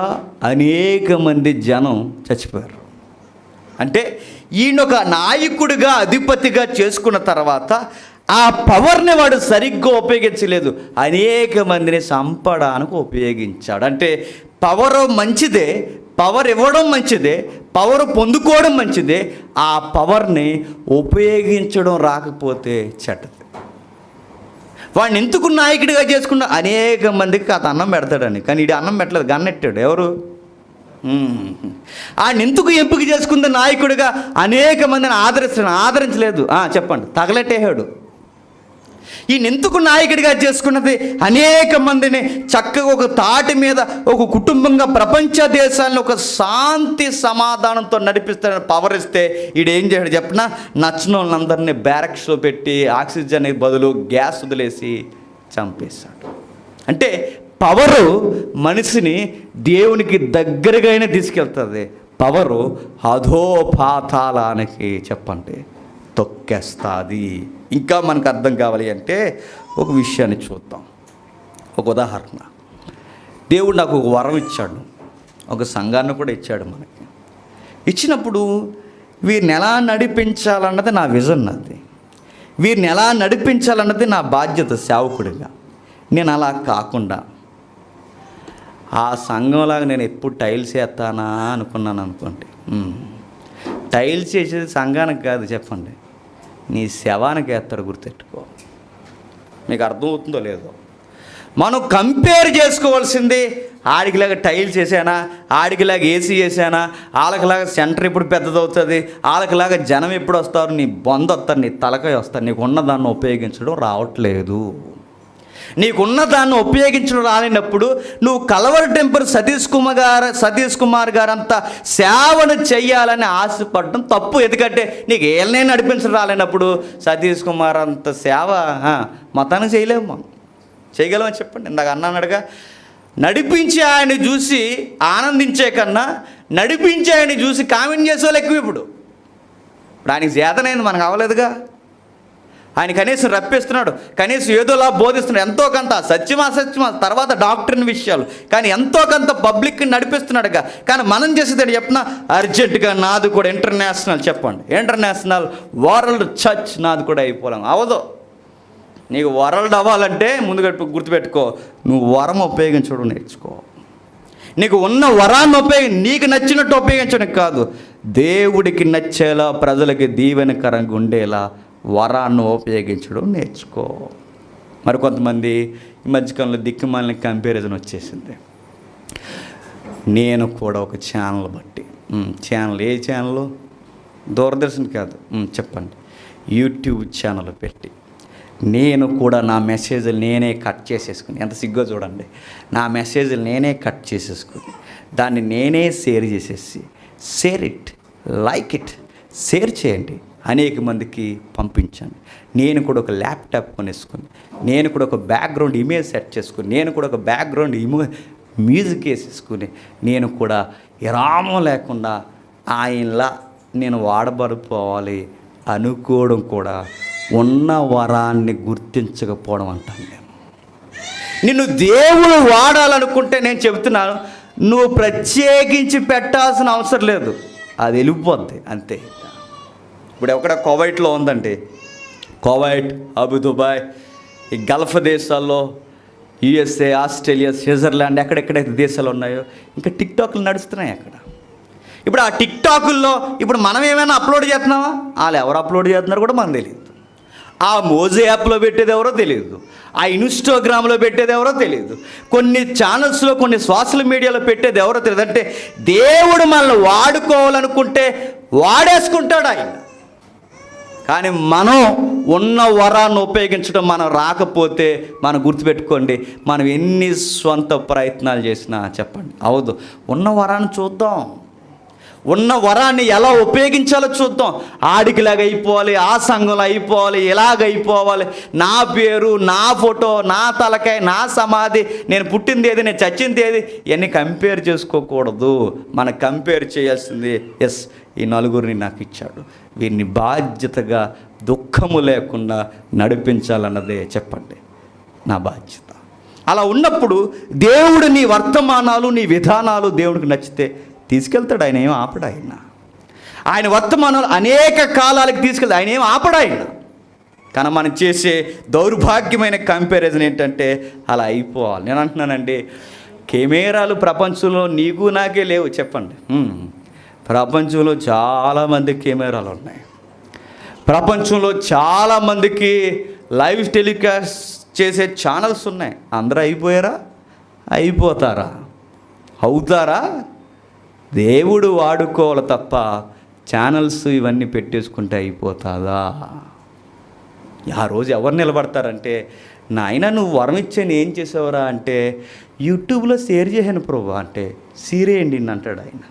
[SPEAKER 1] అనేక మంది జనం చచ్చిపోయారు. అంటే ఈయనొక నాయకుడిగా అధిపతిగా చేసుకున్న తర్వాత ఆ పవర్ని వాడు సరిగ్గా ఉపయోగించలేదు, అనేక మందిని చంపడానికి ఉపయోగించాడు. అంటే పవర్ మంచిదే, పవర్ ఇవ్వడం మంచిదే, పవర్ పొందుకోవడం మంచిదే, ఆ పవర్ని ఉపయోగించడం రాకపోతే చెడ్డది. వాడిని ఎందుకు నాయకుడిగా చేసుకున్న అనేక మందికి అతను అన్నం పెడతాడని, కానీ ఇది అన్నం పెట్టలేదు, గన్నెట్టాడు. ఎవరు? ఆయన ఎందుకు ఎంపిక చేసుకుంది నాయకుడిగా, అనేక మందిని ఆదరించలేదు, చెప్పండి, తగలెట్టేశాడు. ఈయన ఎందుకు నాయకుడిగా చేసుకున్నది, అనేక మందిని చక్కగా ఒక తాటి మీద ఒక కుటుంబంగా ప్రపంచ దేశాలను ఒక శాంతి సమాధానంతో నడిపిస్తాడని పవర్ ఇస్తే ఈడేం చేశాడు చెప్పిన, నచ్చిన వాళ్ళందరినీ బ్యారక్స్లో పెట్టి ఆక్సిజన్ బదులు గ్యాస్ వదిలేసి చంపేశాడు. అంటే పవరు మనిషిని దేవునికి దగ్గరగానే తీసుకెళ్తుంది, పవరు అధోపాతాళానికి చెప్పండి తొక్కేస్తుంది. ఇంకా మనకు అర్థం కావాలి అంటే ఒక విషయాన్ని చూద్దాం. ఒక ఉదాహరణ, దేవుడు నాకు ఒక వరం ఇచ్చాడు, ఒక సంఘాన్ని కూడా ఇచ్చాడు మనకి. ఇచ్చినప్పుడు వీరిని ఎలా నడిపించాలన్నది నా విజన్, అది వీరిని ఎలా నడిపించాలన్నది నా బాధ్యత సేవకుడిగా. నేను అలా కాకుండా ఆ సంఘంలాగా నేను ఎప్పుడు టైల్స్ వేస్తానా అనుకున్నాను అనుకోండి. టైల్స్ వేసేది సంఘానికి కాదు చెప్పండి, నీ శవానికి వేస్తాడు, గుర్తెట్టుకో. మీకు అర్థమవుతుందో లేదో? మనం కంపేర్ చేసుకోవాల్సింది, ఆడికిలాగా టైల్స్ వేసానా, ఆడికిలాగా ఏసీ వేసానా, వాళ్ళకిలాగా సెంటర్ ఎప్పుడు పెద్దదవుతుంది, వాళ్ళకిలాగా జనం ఎప్పుడు వస్తారు, నీ బొంద వస్తారు, నీ తలకాయ వస్తారు. నీకు ఉన్నదాన్ని ఉపయోగించడం రావట్లేదు. నీకున్న దాన్ని ఉపయోగించడం రాలేనప్పుడు నువ్వు కలవరి టెంపర్ సతీష్ కుమార్ గారు అంతా సేవను చెయ్యాలని ఆశపడడం తప్పు. ఎందుకంటే నీకు ఏళ్ళనే నడిపించడం రాలేనప్పుడు సతీష్ కుమార్ అంత సేవ మతానికి చేయలేము. మనం చేయగలమని చెప్పండి. ఇందాక అన్నాడుగా, నడిపించి ఆయన చూసి ఆనందించే కన్నా నడిపించి ఆయన చూసి కామెంట్ చేసే వాళ్ళు ఎక్కువ. ఇప్పుడు ఆయనకి చేతనైంది, మనకు అవ్వలేదుగా. ఆయన కనీసం రప్పిస్తున్నాడు, కనీసం ఏదోలా బోధిస్తున్నాడు, ఎంతో కొంత సత్యమా తర్వాత డాక్టర్ని విషయాలు, కానీ ఎంతో కొంత పబ్లిక్ని నడిపిస్తున్నాడుగా. కానీ మనం చేసేది చెప్పిన అర్జెంటుగా నాది కూడా ఇంటర్నేషనల్, చెప్పండి, ఇంటర్నేషనల్ వరల్డ్ చర్చ్ నాది కూడా అయిపోలేం. అవదు. నీకు వరల్డ్ అవ్వాలంటే ముందుగా గుర్తుపెట్టుకో, నువ్వు వరం ఉపయోగించడం నేర్చుకో. నీకు ఉన్న వరాన్ని నీకు నచ్చినట్టు ఉపయోగించడానికి కాదు, దేవుడికి నచ్చేలా, ప్రజలకి దీవెనకరంగా ఉండేలా వరాన్ని ఉపయోగించడం నేర్చుకో. మరి కొంతమంది ఈ మధ్యకాలంలో దిక్కుమాలిన కంపారిజన్ వచ్చేసింది. నేను కూడా ఒక ఛానల్ బట్టి, ఛానల్ ఏ ఛానల్? దూరదర్శన్ కాదు, చెప్పండి, యూట్యూబ్ ఛానల్ పెట్టి నేను కూడా నా మెసేజ్లు నేనే కట్ చేసేసుకుని, ఎంత సిగ్గో చూడండి, నా మెసేజ్లు నేనే కట్ చేసేసుకుని దాన్ని నేనే షేర్ చేసేసి, share it, like it, share చేయండి, అనేక మందికి పంపించండి. నేను కూడా ఒక ల్యాప్టాప్ కొనేసుకుని, నేను కూడా ఒక బ్యాక్గ్రౌండ్ ఇమేజ్ సెట్ చేసుకుని, నేను కూడా ఒక బ్యాక్గ్రౌండ్ మ్యూజిక్ వేసేసుకుని, నేను కూడా విరామం లేకుండా ఆయనలా నేను వాడబడిపోవాలి అనుకోవడం కూడా ఉన్న వరాన్ని గుర్తించకపోవడం అంటాను నేను. నిన్ను దేవుడు వాడాలనుకుంటే నేను చెబుతున్నాను, నువ్వు ప్రత్యేకించి పెట్టాల్సిన అవసరం లేదు, అది వెళ్ళిపోద్ది అంతే. ఇప్పుడు ఎక్కడ కువైట్లో ఉందండి, కువైట్, అబుదుబాయ్, ఈ గల్ఫ్ దేశాల్లో, యుఎస్ఏ, ఆస్ట్రేలియా, స్విట్జర్లాండ్, ఎక్కడెక్కడైతే దేశాలు ఉన్నాయో ఇంకా టిక్టాక్లు నడుస్తున్నాయి అక్కడ. ఇప్పుడు ఆ టిక్టాకుల్లో ఇప్పుడు మనం ఏమైనా అప్లోడ్ చేస్తున్నామా? వాళ్ళు ఎవరు అప్లోడ్ చేస్తున్నారు కూడా మనకు తెలియదు. ఆ మోజో యాప్లో పెట్టేది ఎవరో తెలియదు, ఆ ఇన్స్టాగ్రామ్లో పెట్టేది ఎవరో తెలియదు, కొన్ని ఛానల్స్లో, కొన్ని సోషల్ మీడియాలో పెట్టేది ఎవరో తెలియదు. అంటే దేవుడు మనల్ని వాడుకోవాలనుకుంటే వాడేసుకుంటాడు ఆయన. కానీ మనం ఉన్న వరాన్ని ఉపయోగించడం మనం రాకపోతే, మనం గుర్తుపెట్టుకోండి, మనం ఎన్ని స్వంత ప్రయత్నాలు చేసినా చెప్పండి అవదు. ఉన్న వరాన్ని చూద్దాం, ఉన్న వరాన్ని ఎలా ఉపయోగించాలో చూద్దాం. ఆడికిలాగా అయిపోవాలి, ఆ సంఘంలో అయిపోవాలి, ఇలాగైపోవాలి, నా పేరు, నా ఫోటో, నా తలకాయ, నా సమాధి, నేను పుట్టింది ఏది, నేను చచ్చింది ఏది, ఇవన్నీ కంపేర్ చేసుకోకూడదు. మనం కంపేర్ చేయాల్సింది, ఎస్ ఈ నలుగురిని నాకు ఇచ్చాడు, వీరిని బాధ్యతగా దుఃఖము లేకుండా నడిపించాలన్నదే చెప్పండి నా బాధ్యత. అలా ఉన్నప్పుడు దేవుడు నీ వర్తమానాలు, నీ విధానాలు దేవుడికి నచ్చితే తీసుకెళ్తాడు. ఆయన ఏం ఆపడు. ఆయన వర్తమానాలు అనేక కాలాలకు తీసుకెళ్తాడు. ఆయన ఏం ఆపడు ఆయన. కానీ మనం చేసే దౌర్భాగ్యమైన కంపారిజన్ ఏంటంటే అలా అయిపోవాలి. నేను అంటున్నానండి, కెమెరాలు ప్రపంచంలో నీకు నాకే లేవు చెప్పండి. ప్రపంచంలో చాలామంది కెమెరాలు ఉన్నాయి. ప్రపంచంలో చాలామందికి లైవ్ టెలికాస్ట్ చేసే ఛానల్స్ ఉన్నాయి. అందరూ అయిపోయారా? అయిపోతారా? అవుతారా? దేవుడు వాడుకోవాలి తప్ప ఛానల్స్ ఇవన్నీ పెట్టేసుకుంటే అయిపోతుందా? ఆ రోజు ఎవరు నిలబడతారంటే, నాయన నువ్వు వరం ఇచ్చాను ఏం చేసావురా అంటే, యూట్యూబ్లో షేర్ చేశాను ప్రభు అంటే, సీరేయండి అంటాడు ఆయన.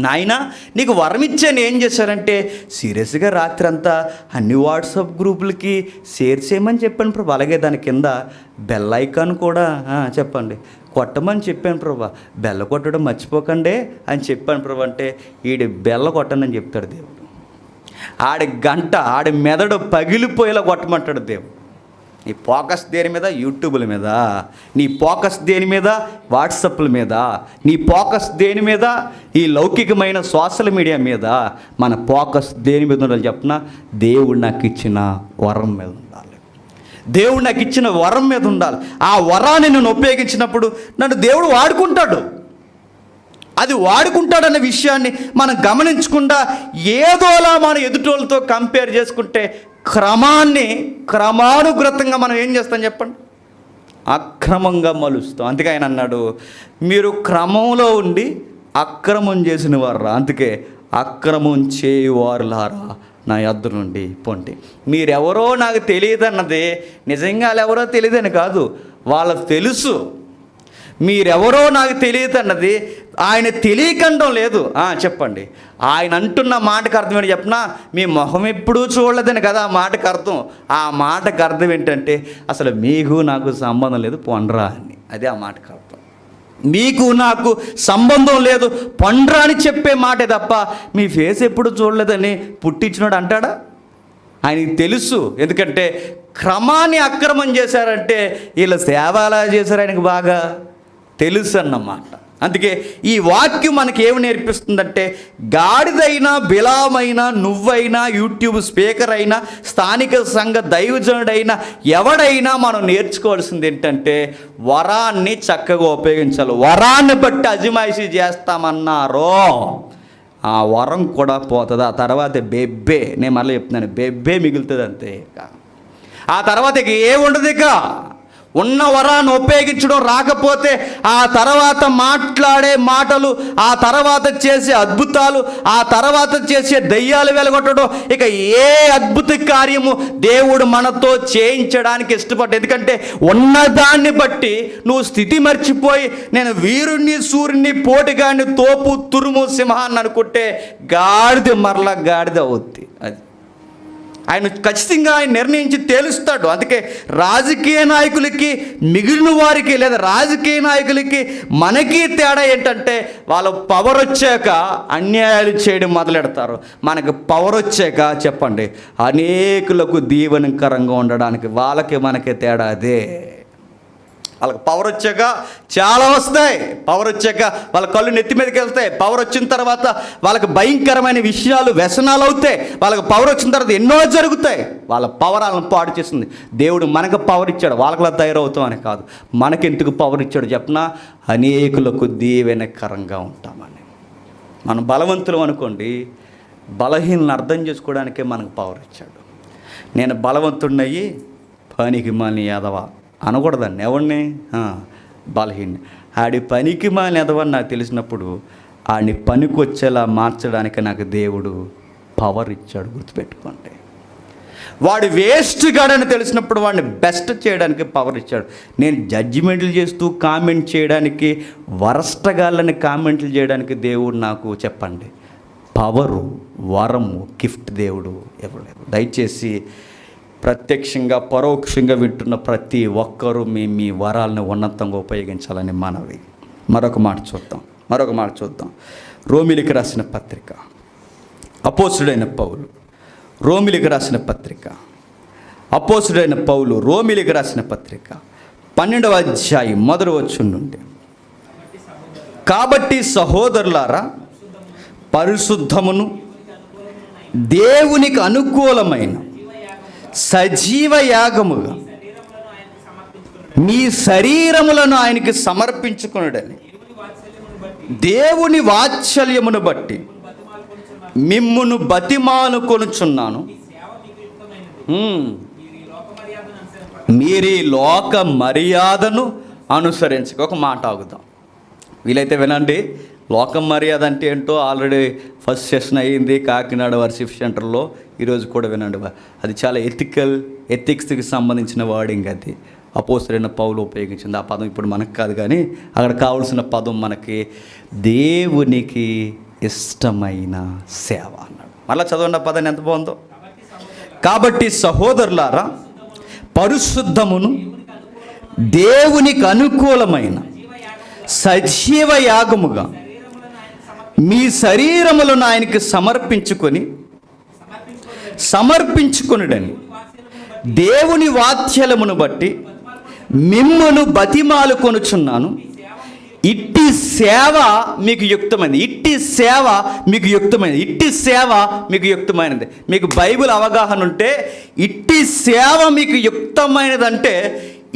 [SPEAKER 1] నాయన నీకు వరం ఇచ్చాను ఏం చేశారంటే, సీరియస్గా రాత్రి అంతా అన్ని వాట్సాప్ గ్రూపులకి షేర్ చేయమని చెప్పాను ప్రభు, అలాగే దాని కింద బెల్ ఐకాన్ కూడా చెప్పండి కొట్టమని చెప్పాను ప్రభా, బెల్ల కొట్టడం మర్చిపోకండి అని చెప్పాను ప్రభు. అంటే ఈడి బెల్ల కొట్టనని చెప్తాడు దేవుడు. ఆడి గంట, ఆడి మెదడు పగిలిపోయేలా కొట్టమంటాడు దేవుడు. నీ ఫోకస్ దేని మీద? యూట్యూబ్ల మీద. నీ ఫోకస్ దేని మీద? వాట్సాప్ల మీద. నీ ఫోకస్ దేని మీద? ఈ లౌకికమైన సోషల్ మీడియా మీద. మన ఫోకస్ దేని మీద ఉండాలి చెప్పిన? దేవుడు నాకు ఇచ్చిన వరం మీద ఉండాలి. దేవుడు నాకు ఇచ్చిన వరం మీద ఉండాలి. ఆ వరాన్ని నేను ఉపయోగించినప్పుడు నన్ను దేవుడు వాడుకుంటాడు. అది వాడుకుంటాడన్న విషయాన్ని మనం గమనించకుండా ఏదోలా మన ఎదుటోళ్ళతో కంపేర్ చేసుకుంటే క్రమానుగతంగా మనం ఏం చేస్తాం చెప్పండి? అక్రమంగా మలుస్తాం. అందుకే ఆయన అన్నాడు, మీరు క్రమంలో ఉండి అక్రమం చేసిన వారు, అందుకే అక్రమం చేయువారులారా నా యొద్ద నుండి పొండి. మీరెవరో నాకు తెలియదన్నది నిజంగా ఎవరో తెలియదని కాదు, వాళ్ళకు తెలుసు. మీరెవరో నాకు తెలియదన్నది ఆయన తెలియకండం లేదు. చెప్పండి, ఆయన అంటున్న మాటకు అర్థం ఏంటి చెప్పినా, మీ మొహం ఎప్పుడూ చూడలేదని కదా ఆ మాటకు అర్థం. ఆ మాటకు అర్థం ఏంటంటే అసలు మీకు నాకు సంబంధం లేదు, పొండ్రా అని. అదే ఆ మాటకు అర్థం. మీకు నాకు సంబంధం లేదు, పొండ్రా అని చెప్పే మాటే తప్ప మీ ఫేస్ ఎప్పుడు చూడలేదని పుట్టించినాడు అంటాడా? ఆయనకి తెలుసు. ఎందుకంటే క్రమాన్ని అక్రమం చేశారంటే వీళ్ళ సేవ ఎలా చేశారు ఆయనకు బాగా తెలుసు అన్నమాట. అందుకే ఈ వాక్యం మనకి ఏమి నేర్పిస్తుందంటే, గాడిదైనా, బిలామైనా, నువ్వైనా, యూట్యూబ్ స్పీకర్ అయినా, స్థానిక సంఘ దైవజనుడైనా, ఎవడైనా మనం నేర్చుకోవాల్సింది ఏంటంటే వరాన్ని చక్కగా ఉపయోగించాలి. వరాన్ని బట్టి అజమాయిషీ చేస్తామన్నారో ఆ వరం కూడా పోతుంది. ఆ తర్వాత బెబ్బే, నేను మళ్ళీ చెప్తున్నాను, బెబ్బే మిగులుతుంది అంతే. ఆ తర్వాత ఇక ఏముండదు. ఇక ఉన్న వరాన్ని ఉపయోగించడం రాకపోతే ఆ తర్వాత మాట్లాడే మాటలు, ఆ తర్వాత చేసే అద్భుతాలు, ఆ తర్వాత చేసే దయ్యాలు వెలగొట్టడం, ఇక ఏ అద్భుత కార్యము దేవుడు మనతో చేయించడానికి ఇష్టపడ్డా. ఎందుకంటే ఉన్నదాన్ని బట్టి నువ్వు స్థితి మర్చిపోయి నేను వీరుణ్ణి, సూర్యుని, పోటుగాడిని, తోపు, తురుము, సింహాన్ని అనుకుంటే గాడిద మరలా గాడిద అవుద్ది. అది ఆయన ఖచ్చితంగా ఆయన నిర్ణయించి తేలుస్తాడు. అందుకే రాజకీయ నాయకులకి, మిగిలిన వారికి, లేదా రాజకీయ నాయకులకి మనకి తేడా ఏంటంటే, వాళ్ళ పవర్ వచ్చాక అన్యాయాలు చేయడం మొదలెడతారు. మనకు పవర్ వచ్చాక చెప్పండి అనేకులకు దీవెనకరంగా ఉండడానికి వాళ్ళకి మనకి తేడా అదే. వాళ్ళకి పవర్ వచ్చాక చాలా వస్తాయి. పవర్ వచ్చాక వాళ్ళ కళ్ళు నెత్తి మీదకి వెళ్తాయి. పవర్ వచ్చిన తర్వాత వాళ్ళకి భయంకరమైన విషయాలు, వ్యసనాలు అవుతాయి. వాళ్ళకి పవర్ వచ్చిన తర్వాత ఎన్నో జరుగుతాయి. వాళ్ళ పవర్ వాళ్ళని పాడు చేస్తుంది. దేవుడు మనకు పవర్ ఇచ్చాడు, వాళ్ళకిలా తయారవుతాం అని కాదు. మనకెందుకు పవర్ ఇచ్చాడు చెప్పినా, అనేకులకు దీవెనకరంగా ఉంటామని. మనం బలవంతులం అనుకోండి, బలహీనలను అర్థం చేసుకోవడానికే మనకు పవర్ ఇచ్చాడు. నేను బలవంతుడినయ్యి పనికి మాలిన ఎదవా అనకూడదండి. ఎవరిని? బలహీన. ఆడి పనికి మాలిన ఎదవని నాకు తెలిసినప్పుడు ఆడిని పనికి వచ్చేలా మార్చడానికి నాకు దేవుడు పవర్ ఇచ్చాడు. గుర్తుపెట్టుకోండి. వాడు వేస్ట్ గాడని తెలిసినప్పుడు వాడిని బెస్ట్ చేయడానికి పవర్ ఇచ్చాడు. నేను జడ్జిమెంట్లు చేస్తూ కామెంట్ చేయడానికి, వరస్ట్ గాళ్ళని కామెంట్లు చేయడానికి దేవుడు నాకు చెప్పండి పవరు, వరము, గిఫ్ట్ దేవుడు ఇవ్వలేదు. దయచేసి ప్రత్యక్షంగా పరోక్షంగా వింటున్న ప్రతి ఒక్కరూ మీ వరాలను ఉన్నతంగా ఉపయోగించాలని మనవి. మరొక మాట చూద్దాం. రోమిలికి రాసిన పత్రిక, అపోస్తుడైన పౌలు రోమిలికి రాసిన పత్రిక, రోమిలికి రాసిన పత్రిక 12వ అధ్యాయం మొదటి వచనం నుండి, కాబట్టి సహోదరులారా, పరిశుద్ధమును దేవునికి అనుకూలమైన సజీవ యాగముగా మీ శరీరములను ఆయనకి సమర్పించుకొనుడని దేవుని వాత్సల్యమును బట్టి మిమ్మును బతిమాలుకొనుచున్నాను. మీరీ లోక మర్యాదను అనుసరించక. ఒక మాట ఆగుదాం, వీలైతే వినండి. లోక మర్యాద అంటే ఏంటో ఆల్రెడీ ఫస్ట్ సెషన్ అయ్యింది కాకినాడ వర్షిప్ సెంటర్లో. ఈరోజు కూడా వినండి. అది చాలా ఎథిక్స్కి సంబంధించిన వర్డింగ్. అది అపోస్తలుడైన పౌలు ఉపయోగించింది. ఆ పదం ఇప్పుడు మనకు కాదు, కానీ అక్కడ కావాల్సిన పదం మనకి దేవునికి ఇష్టమైన సేవ అన్నాడు. మళ్ళీ చదవండి ఆ పదాన్ని, ఎంత బాగుందో. కాబట్టి సహోదరులారా, పరిశుద్ధమును దేవునికి అనుకూలమైన సజీవ యాగముగా మీ శరీరములను ఆయనకి సమర్పించుకొనుడని దేవుని వాత్సల్యమును బట్టి మిమ్మును బతిమాలుకొనుచున్నాను. ఇట్టి సేవ మీకు యుక్తమైనది. మీకు బైబిల్ అవగాహన ఉంటే ఇట్టి సేవ మీకు యుక్తమైనది అంటే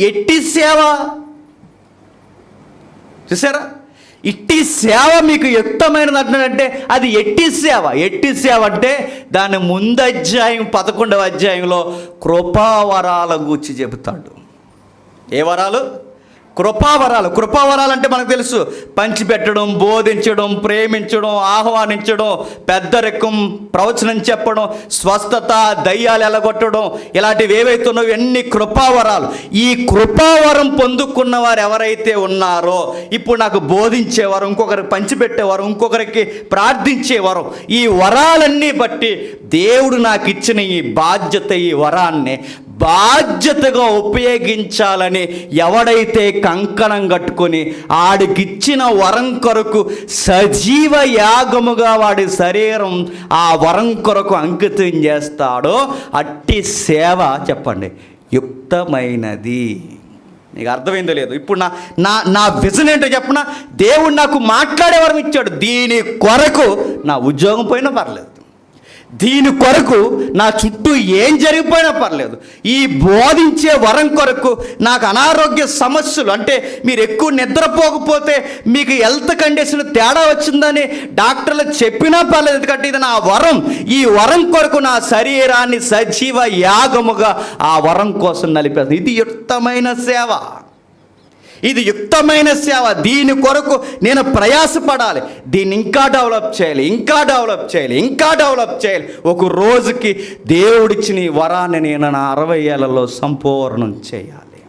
[SPEAKER 1] ఎట్టి సేవ చూసారా? ఇట్టి సేవ మీకు యుక్తమైనది అంటున్నాడంటే అది ఎట్టి సేవ అంటే దాని ముందు అధ్యాయం 11వ అధ్యాయంలో కృపావరాల గూర్చి చెబుతాడు. ఏ వరాలు? కృపావరాలు అంటే మనకు తెలుసు. పంచిపెట్టడం, బోధించడం, ప్రేమించడం, ఆహ్వానించడం, పెద్దరికం, ప్రవచనం చెప్పడం, స్వస్థత, దయ్యాలు ఎలగొట్టడం, ఇలాంటివి ఏవైతున్నాయో అన్ని కృపావరాలు. ఈ కృపావరం పొందుకున్న వారు ఎవరైతే ఉన్నారో, ఇప్పుడు నాకు బోధించేవారు, ఇంకొకరికి పంచిపెట్టేవారు, ఇంకొకరికి ప్రార్థించేవారు, ఈ వరాలన్నీ బట్టి దేవుడు నాకు ఇచ్చిన ఈ బాధ్యత, ఈ వరాన్ని బాధ్యతగా ఉపయోగించాలని ఎవడైతే కంకణం కట్టుకొని ఆడికిచ్చిన వరం కొరకు సజీవ యాగముగా వాడి శరీరం ఆ వరం కొరకు అంకితం చేస్తాడో అట్టి సేవ చెప్పండి యుక్తమైనది. నీకు అర్థమైందో లేదు? ఇప్పుడు నా విజన్ ఏంటో చెప్పనా? దేవుడు నాకు మాట్లాడే వరం ఇచ్చాడు. దీని కొరకు నా ఉద్యోగం పోయినా పర్లేదు, దీని కొరకు నా చుట్టూ ఏం జరిగిపోయినా పర్లేదు, ఈ బోధించే వరం కొరకు నాకు అనారోగ్య సమస్యలు, అంటే మీరు ఎక్కువ నిద్రపోకపోతే మీకు హెల్త్ కండిషన్ తేడా వచ్చిందని డాక్టర్లు చెప్పినా పర్లేదు, ఎందుకంటే ఇది నా వరం. ఈ వరం కొరకు నా శరీరాన్ని సజీవ యాగముగా ఆ వరం కోసం నలిపేస్తాను. ఇది యుక్తమైన సేవ, ఇది యుక్తమైన సేవ. దీని కొరకు నేను ప్రయాసపడాలి, దీన్ని ఇంకా డెవలప్ చేయాలి, ఇంకా డెవలప్ చేయాలి, ఇంకా డెవలప్ చేయాలి. ఒక రోజుకి దేవుడిచ్చిన ఈ వరాన్ని నేను నా 60 ఏళ్లలో సంపూర్ణం చేయాలి,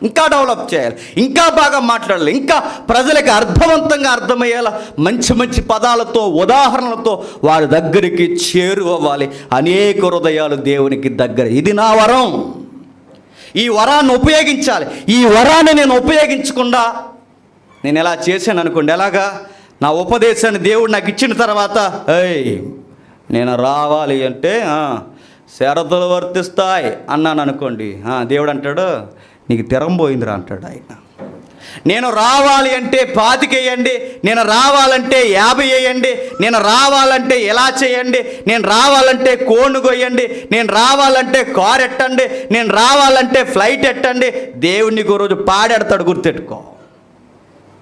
[SPEAKER 1] ఇంకా డెవలప్ చేయాలి, ఇంకా బాగా మాట్లాడాలి, ఇంకా ప్రజలకు అర్థవంతంగా అర్థమయ్యేలా మంచి మంచి పదాలతో ఉదాహరణలతో వారి దగ్గరికి చేరువవ్వాలి. అనేక హృదయాలు దేవునికి దగ్గర. ఇది నా వరం, ఈ వరాన్ని ఉపయోగించాలి. ఈ వరాన్ని నేను ఉపయోగించకుండా నేను ఎలా చేశాను అనుకోండి, ఎలాగా నా ఉపదేశాన్ని దేవుడు నాకు ఇచ్చిన తర్వాత నేను రావాలి అంటే షరతులు వర్తిస్తాయి అన్నాను అనుకోండి, దేవుడు అంటాడు నీకు తిరంబోయిందిరా అంటాడు ఆయన. నేను రావాలి అంటే 25 వేయండి, నేను రావాలంటే 50 వేయండి, నేను రావాలంటే ఎలా చేయండి, నేను రావాలంటే కోను కొయ్యండి, నేను రావాలంటే కారు ఎట్టండి, నేను రావాలంటే ఫ్లైట్ ఎట్టండి. దేవుడు నీకు రోజు పాడెడతాడు, గుర్తెట్టుకో.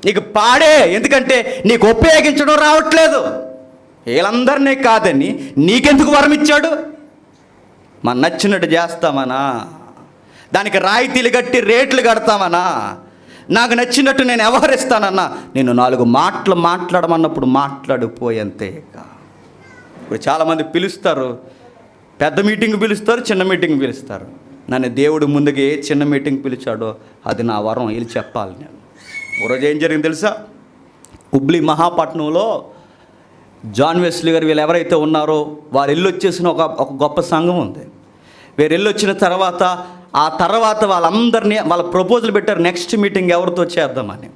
[SPEAKER 1] నీకు పాడే, ఎందుకంటే నీకు ఉపయోగించడం రావట్లేదు. వీళ్ళందరినీ కాదని నీకెందుకు వరం ఇచ్చాడు? మన నచ్చినట్టు చేస్తామనా, దానికి రాయితీలు కట్టి రేట్లు కడతామనా, నాకు నచ్చినట్టు నేను వ్యవహరిస్తానన్నా, నేను 4 మాటలు మాట్లాడమన్నప్పుడు మాట్లాడిపోయేంతే. ఇప్పుడు చాలామంది పిలుస్తారు, పెద్ద మీటింగ్ పిలుస్తారు, చిన్న మీటింగ్ పిలుస్తారు. నన్ను దేవుడు ముందుగా ఏ చిన్న మీటింగ్ పిలిచాడో అది నా వరం, వీళ్ళు చెప్పాలి. నేను ఒకరోజు ఏం జరిగింది తెలుసా? హుబ్లీ మహాపట్నంలో జాన్ వెస్లీ గారు వీళ్ళు ఎవరైతే ఉన్నారో వారు వెళ్ళి వచ్చేసిన ఒక గొప్ప సంఘం ఉంది. వీరు వెళ్ళి వచ్చిన తర్వాత వాళ్ళందరినీ వాళ్ళ ప్రపోజల్ పెట్టారు, నెక్స్ట్ మీటింగ్ ఎవరితో చేద్దామని.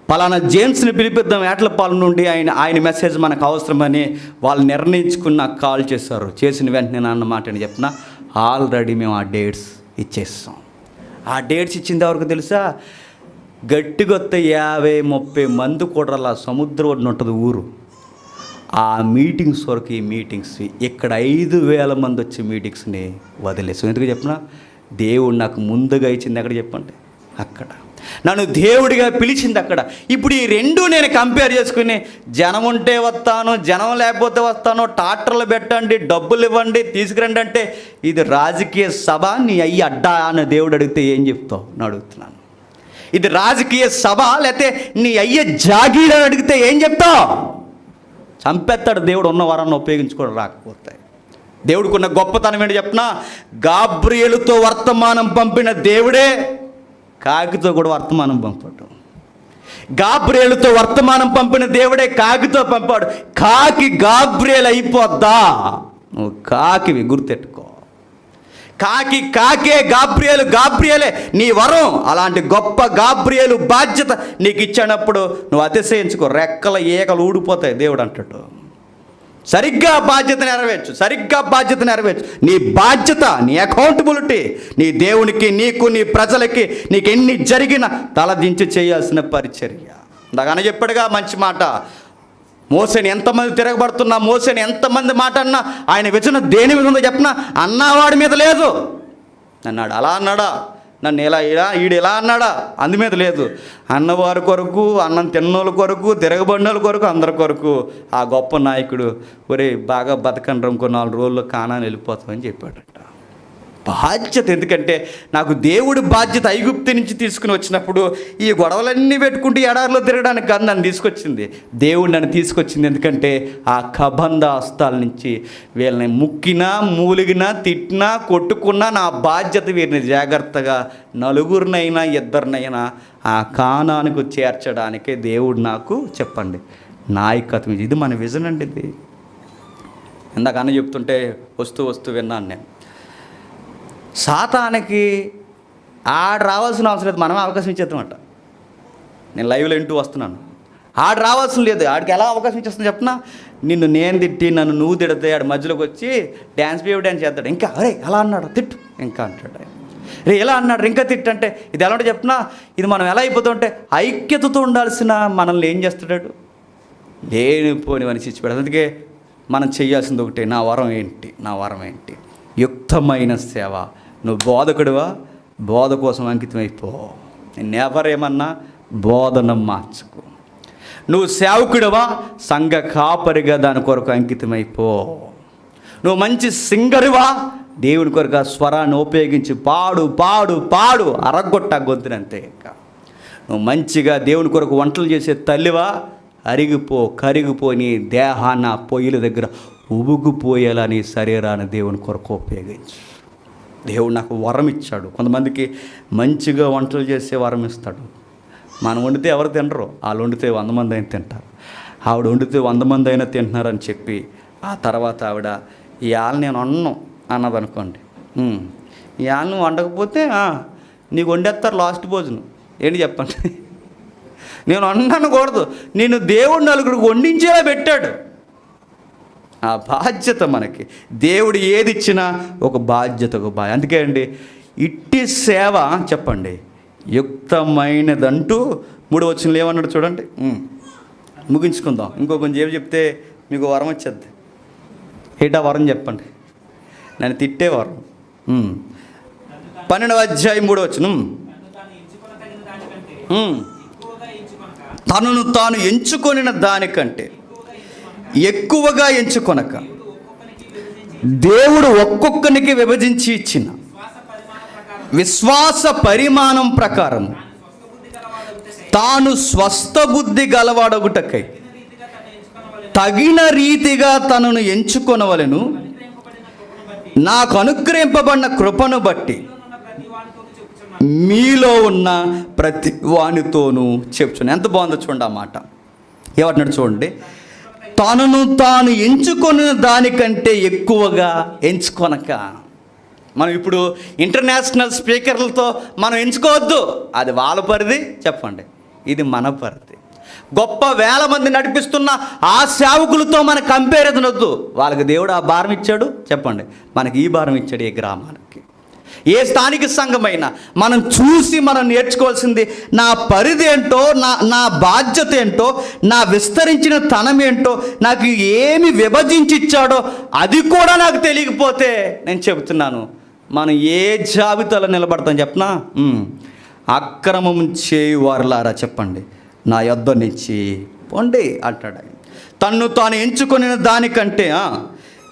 [SPEAKER 1] పలానా జేమ్స్ని పిలిపిద్దాం ఏట్లపాలెం నుండి, ఆయన మెసేజ్ మనకు అవసరమని వాళ్ళు నిర్ణయించుకుని నాకు కాల్ చేశారు. చేసిన వెంటనే నేను అన్నమాట అని చెప్పిన, ఆల్రెడీ మేము ఆ డేట్స్ ఇచ్చేస్తాం. ఆ డేట్స్ ఇచ్చింది ఎవరికి తెలుసా? గట్టిగొత్త 50-30 మంది కూడా అలా సముద్రం ఒడ్డున ఉంటుంది ఊరు. ఆ మీటింగ్స్ వరకు, ఈ మీటింగ్స్ ఇక్కడ 5,000 మంది వచ్చే మీటింగ్స్ని వదిలేసాం. ఎందుకు చెప్పిన? దేవుడు నాకు ముందుగా ఇచ్చింది ఎక్కడ చెప్పండి, అక్కడ. నన్ను దేవుడిగా పిలిచింది అక్కడ. ఇప్పుడు ఈ రెండు నేను కంపేర్ చేసుకుని, జనం ఉంటే వస్తాను, జనం లేకపోతే వస్తాను, ట్రాక్టర్లు పెట్టండి, డబ్బులు ఇవ్వండి, తీసుకురండి అంటే ఇది రాజకీయ సభ, నీ అయ్యి అడ్డా అని దేవుడు అడిగితే ఏం చెప్తావు అని అడుగుతున్నాను. ఇది రాజకీయ సభ లేకపోతే నీ అయ్యే జాగీర్ అని అడిగితే ఏం చెప్తావు? చంపేస్తాడు దేవుడు ఉన్న వరాన్ని ఉపయోగించుకోవడం రాకపోతే. దేవుడికి ఉన్న గొప్పతనం ఏంటి చెప్పినా, గాబ్రియేలుతో వర్తమానం పంపిన దేవుడే కాకితో కూడా వర్తమానం పంపాడు. గాబ్రియేలుతో వర్తమానం పంపిన దేవుడే కాకితో పంపాడు. కాకి గాబ్రియేలు అయిపోద్దా? నువ్వు కాకివి, గుర్తెట్టుకో. కాకే గాబ్రియేలే నీ వరం. అలాంటి గొప్ప గాబ్రియేలు బాధ్యత నీకు ఇచ్చినప్పుడు నువ్వు అతిశయించుకో, రెక్కల ఈకలు ఊడిపోతాయి. దేవుడు అంటాడు సరిగ్గా బాధ్యత నెరవేర్చు. నీ బాధ్యత, నీ అకౌంటబిలిటీ నీ దేవునికి, నీకు, నీ ప్రజలకి, నీకు ఎన్ని జరిగినా తలదించి చేయాల్సిన పరిచర్య. ఇందాకనే చెప్పాడుగా మంచి మాట, మోసేని ఎంతమంది తిరగబడుతున్నా, మోసేని ఎంతమంది మాట అన్నా ఆయన విజన దేని మీద ఉందో చెప్పినా, అన్నవాడి మీద లేదు అన్నాడు. అలా అన్నాడా? నన్ను ఈడు ఎలా అన్నాడా? అందు మీద లేదు. అన్నవారి కొరకు, అన్నం తిన్నోళ్ళ కొరకు, తిరగబడినోళ్ళ కొరకు, అందరి కొరకు ఆ గొప్ప నాయకుడు ఒరే బాగా బతకండి, ఇంకో 4 రోజుల్లో కానాన్ని వెళ్ళిపోతామని చెప్పాడట. బాధ్యత. ఎందుకంటే నాకు దేవుడు బాధ్యత ఐగుప్తు నుంచి తీసుకుని వచ్చినప్పుడు ఈ గొడవలన్నీ పెట్టుకుంటూ ఎడారిలో తిరగడానికి కాదు నన్ను తీసుకొచ్చింది. దేవుడు నన్ను తీసుకొచ్చింది ఎందుకంటే ఆ కబంధ హస్తాల నుంచి వీళ్ళని ముక్కినా, మూలిగినా, తిట్టినా, కొట్టుకున్నా నా బాధ్యత వీరిని జాగ్రత్తగా 4 2 ఆ కానానికి చేర్చడానికే దేవుడు నాకు చెప్పండి నాయకత్వం. ఇది మన విజన్ అండి. ఇది ఇందాక అన్న చెప్తుంటే వస్తూ విన్నాను నేను. సాతానికి ఆడు రావాల్సిన అవసరం లేదు, మనమే అవకాశం ఇచ్చేద్దామంట. నేను లైవ్లో వింటూ వస్తున్నాను. ఆడు రావాల్సిన లేదు, ఆడికి ఎలా అవకాశం ఇచ్చేస్తుంది చెప్పనా? నిన్ను నేను తిట్టి నన్ను నువ్వు తిడితే ఆడు మధ్యలోకి వచ్చి డ్యాన్స్ చేస్తాడు. ఇంకా అరే ఎలా అన్నాడు తిట్టు ఇంకా అంటాడు. రే ఎలా అన్నాడు ఇంకా తిట్టు అంటే ఇది ఎలా ఉంటే చెప్పనా? ఇది మనం ఎలా అయిపోతుంటే ఐక్యతతో ఉండాల్సిన మనల్ని ఏం చేస్తాడు? లేనిపోని అని చిచ్చి పెడతాడు. అందుకే మనం చేయాల్సింది ఒకటే, నా వరం ఏంటి? యుక్తమైన సేవ. నువ్వు బోధకుడివా, బోధ కోసం అంకితమైపో. నేనెవరేమన్నా బోధన మార్చుకో. నువ్వు సేవకుడివా, సంఘ కాపరిగా దాని కొరకు అంకితమైపో. నువ్వు మంచి సింగరువా, దేవుని కొరకు ఆ స్వరాన్ని ఉపయోగించి పాడు పాడు పాడు అరగొట్ట గొంతునంతే. నువ్వు మంచిగా దేవుని కొరకు వంటలు చేసే తల్లివా, కరిగిపో నీ దేహాన్ని ఆ పొయ్యిల దగ్గర ఉబుకుపోయేలా నీ శరీరాన్ని దేవుని కొరకు ఉపయోగించు. దేవుడు నాకు వరం ఇచ్చాడు. కొంతమందికి మంచిగా వంటలు చేసే వరం ఇస్తాడు. మనం వండితే ఎవరు తినరు, వాళ్ళు వండితే 100 మంది అయినా తింటారు. ఆవిడ వండితే 100 మంది అయినా తింటున్నారని చెప్పి ఆ తర్వాత ఆవిడ ఇవాళ నేను వండను అన్నదనుకోండి, ఇవాళ నువ్వు వండకపోతే నీకు వండేస్తారు లాస్ట్ భోజనం. ఏంటి చెప్పండి? నేను వండనకూడదు, నేను దేవుడు నలుగురికి వండించేలా పెట్టాడు. ఆ బాధ్యత మనకి. దేవుడు ఏది ఇచ్చినా ఒక బాధ్యత, అందుకే అండి ఇట్టి సేవ చెప్పండి యుక్తమైనదంటూ 3వ వచనంలో ఏమన్నాడు చూడండి. ముగించుకుందాం. ఇంకో కొంచెం ఏమి చెప్తే మీకు వరం వచ్చేది. ఏంటా వరం చెప్పండి? నన్ను తిట్టే వరం. 12వ అధ్యాయం 3వ వచనం. తనను తాను ఎంచుకొనిన దానికంటే ఎక్కువగా ఎంచుకొనక దేవుడు ఒక్కొక్కనికి విభజించి ఇచ్చిన విశ్వాస పరిమాణం ప్రకారం తాను స్వస్థ బుద్ధి గలవాడగుటకై తగిన రీతిగా తనను ఎంచుకొనవలెను. నాకు అనుగ్రహింపబడిన కృపను బట్టి మీలో ఉన్న ప్రతి వానితోనూ చెప్తున్నాను. ఎంత బాగుందో చూడండి ఆ మాట. ఏమంటున్నాడు చూడండి, తనను తాను ఎంచుకున్న దానికంటే ఎక్కువగా ఎంచుకొనక. మనం ఇప్పుడు ఇంటర్నేషనల్ స్పీకర్లతో మనం ఎంచుకోవద్దు, అది వాళ్ళ పరిధి. చెప్పండి, ఇది మన పరిధి. గొప్ప వేల మంది నడిపిస్తున్న ఆ సేవకులతో మన కంపారిజన్ వద్దు. వాళ్ళకి దేవుడు ఆ భారం ఇచ్చాడు, చెప్పండి మనకి ఈ భారం ఇచ్చాడు. ఏ గ్రామానికి, ఏ స్థానిక సంఘమైనా మనం చూసి మనం నేర్చుకోవాల్సింది నా పరిధి ఏంటో, నా బాధ్యత ఏంటో, నా విస్తరించిన తనం ఏంటో, నాకు ఏమి విభజించి ఇచ్చాడో అది కూడా నాకు తెలియకపోతే నేను చెబుతున్నాను మనం ఏ జాబితాలో నిలబడతాం చెప్పనా? అక్రమం చేయువారులారా చెప్పండి నా యొద్ద నుంచి పొండి అంటాడు ఆయన. తన్ను తాను ఎంచుకుని దానికంటే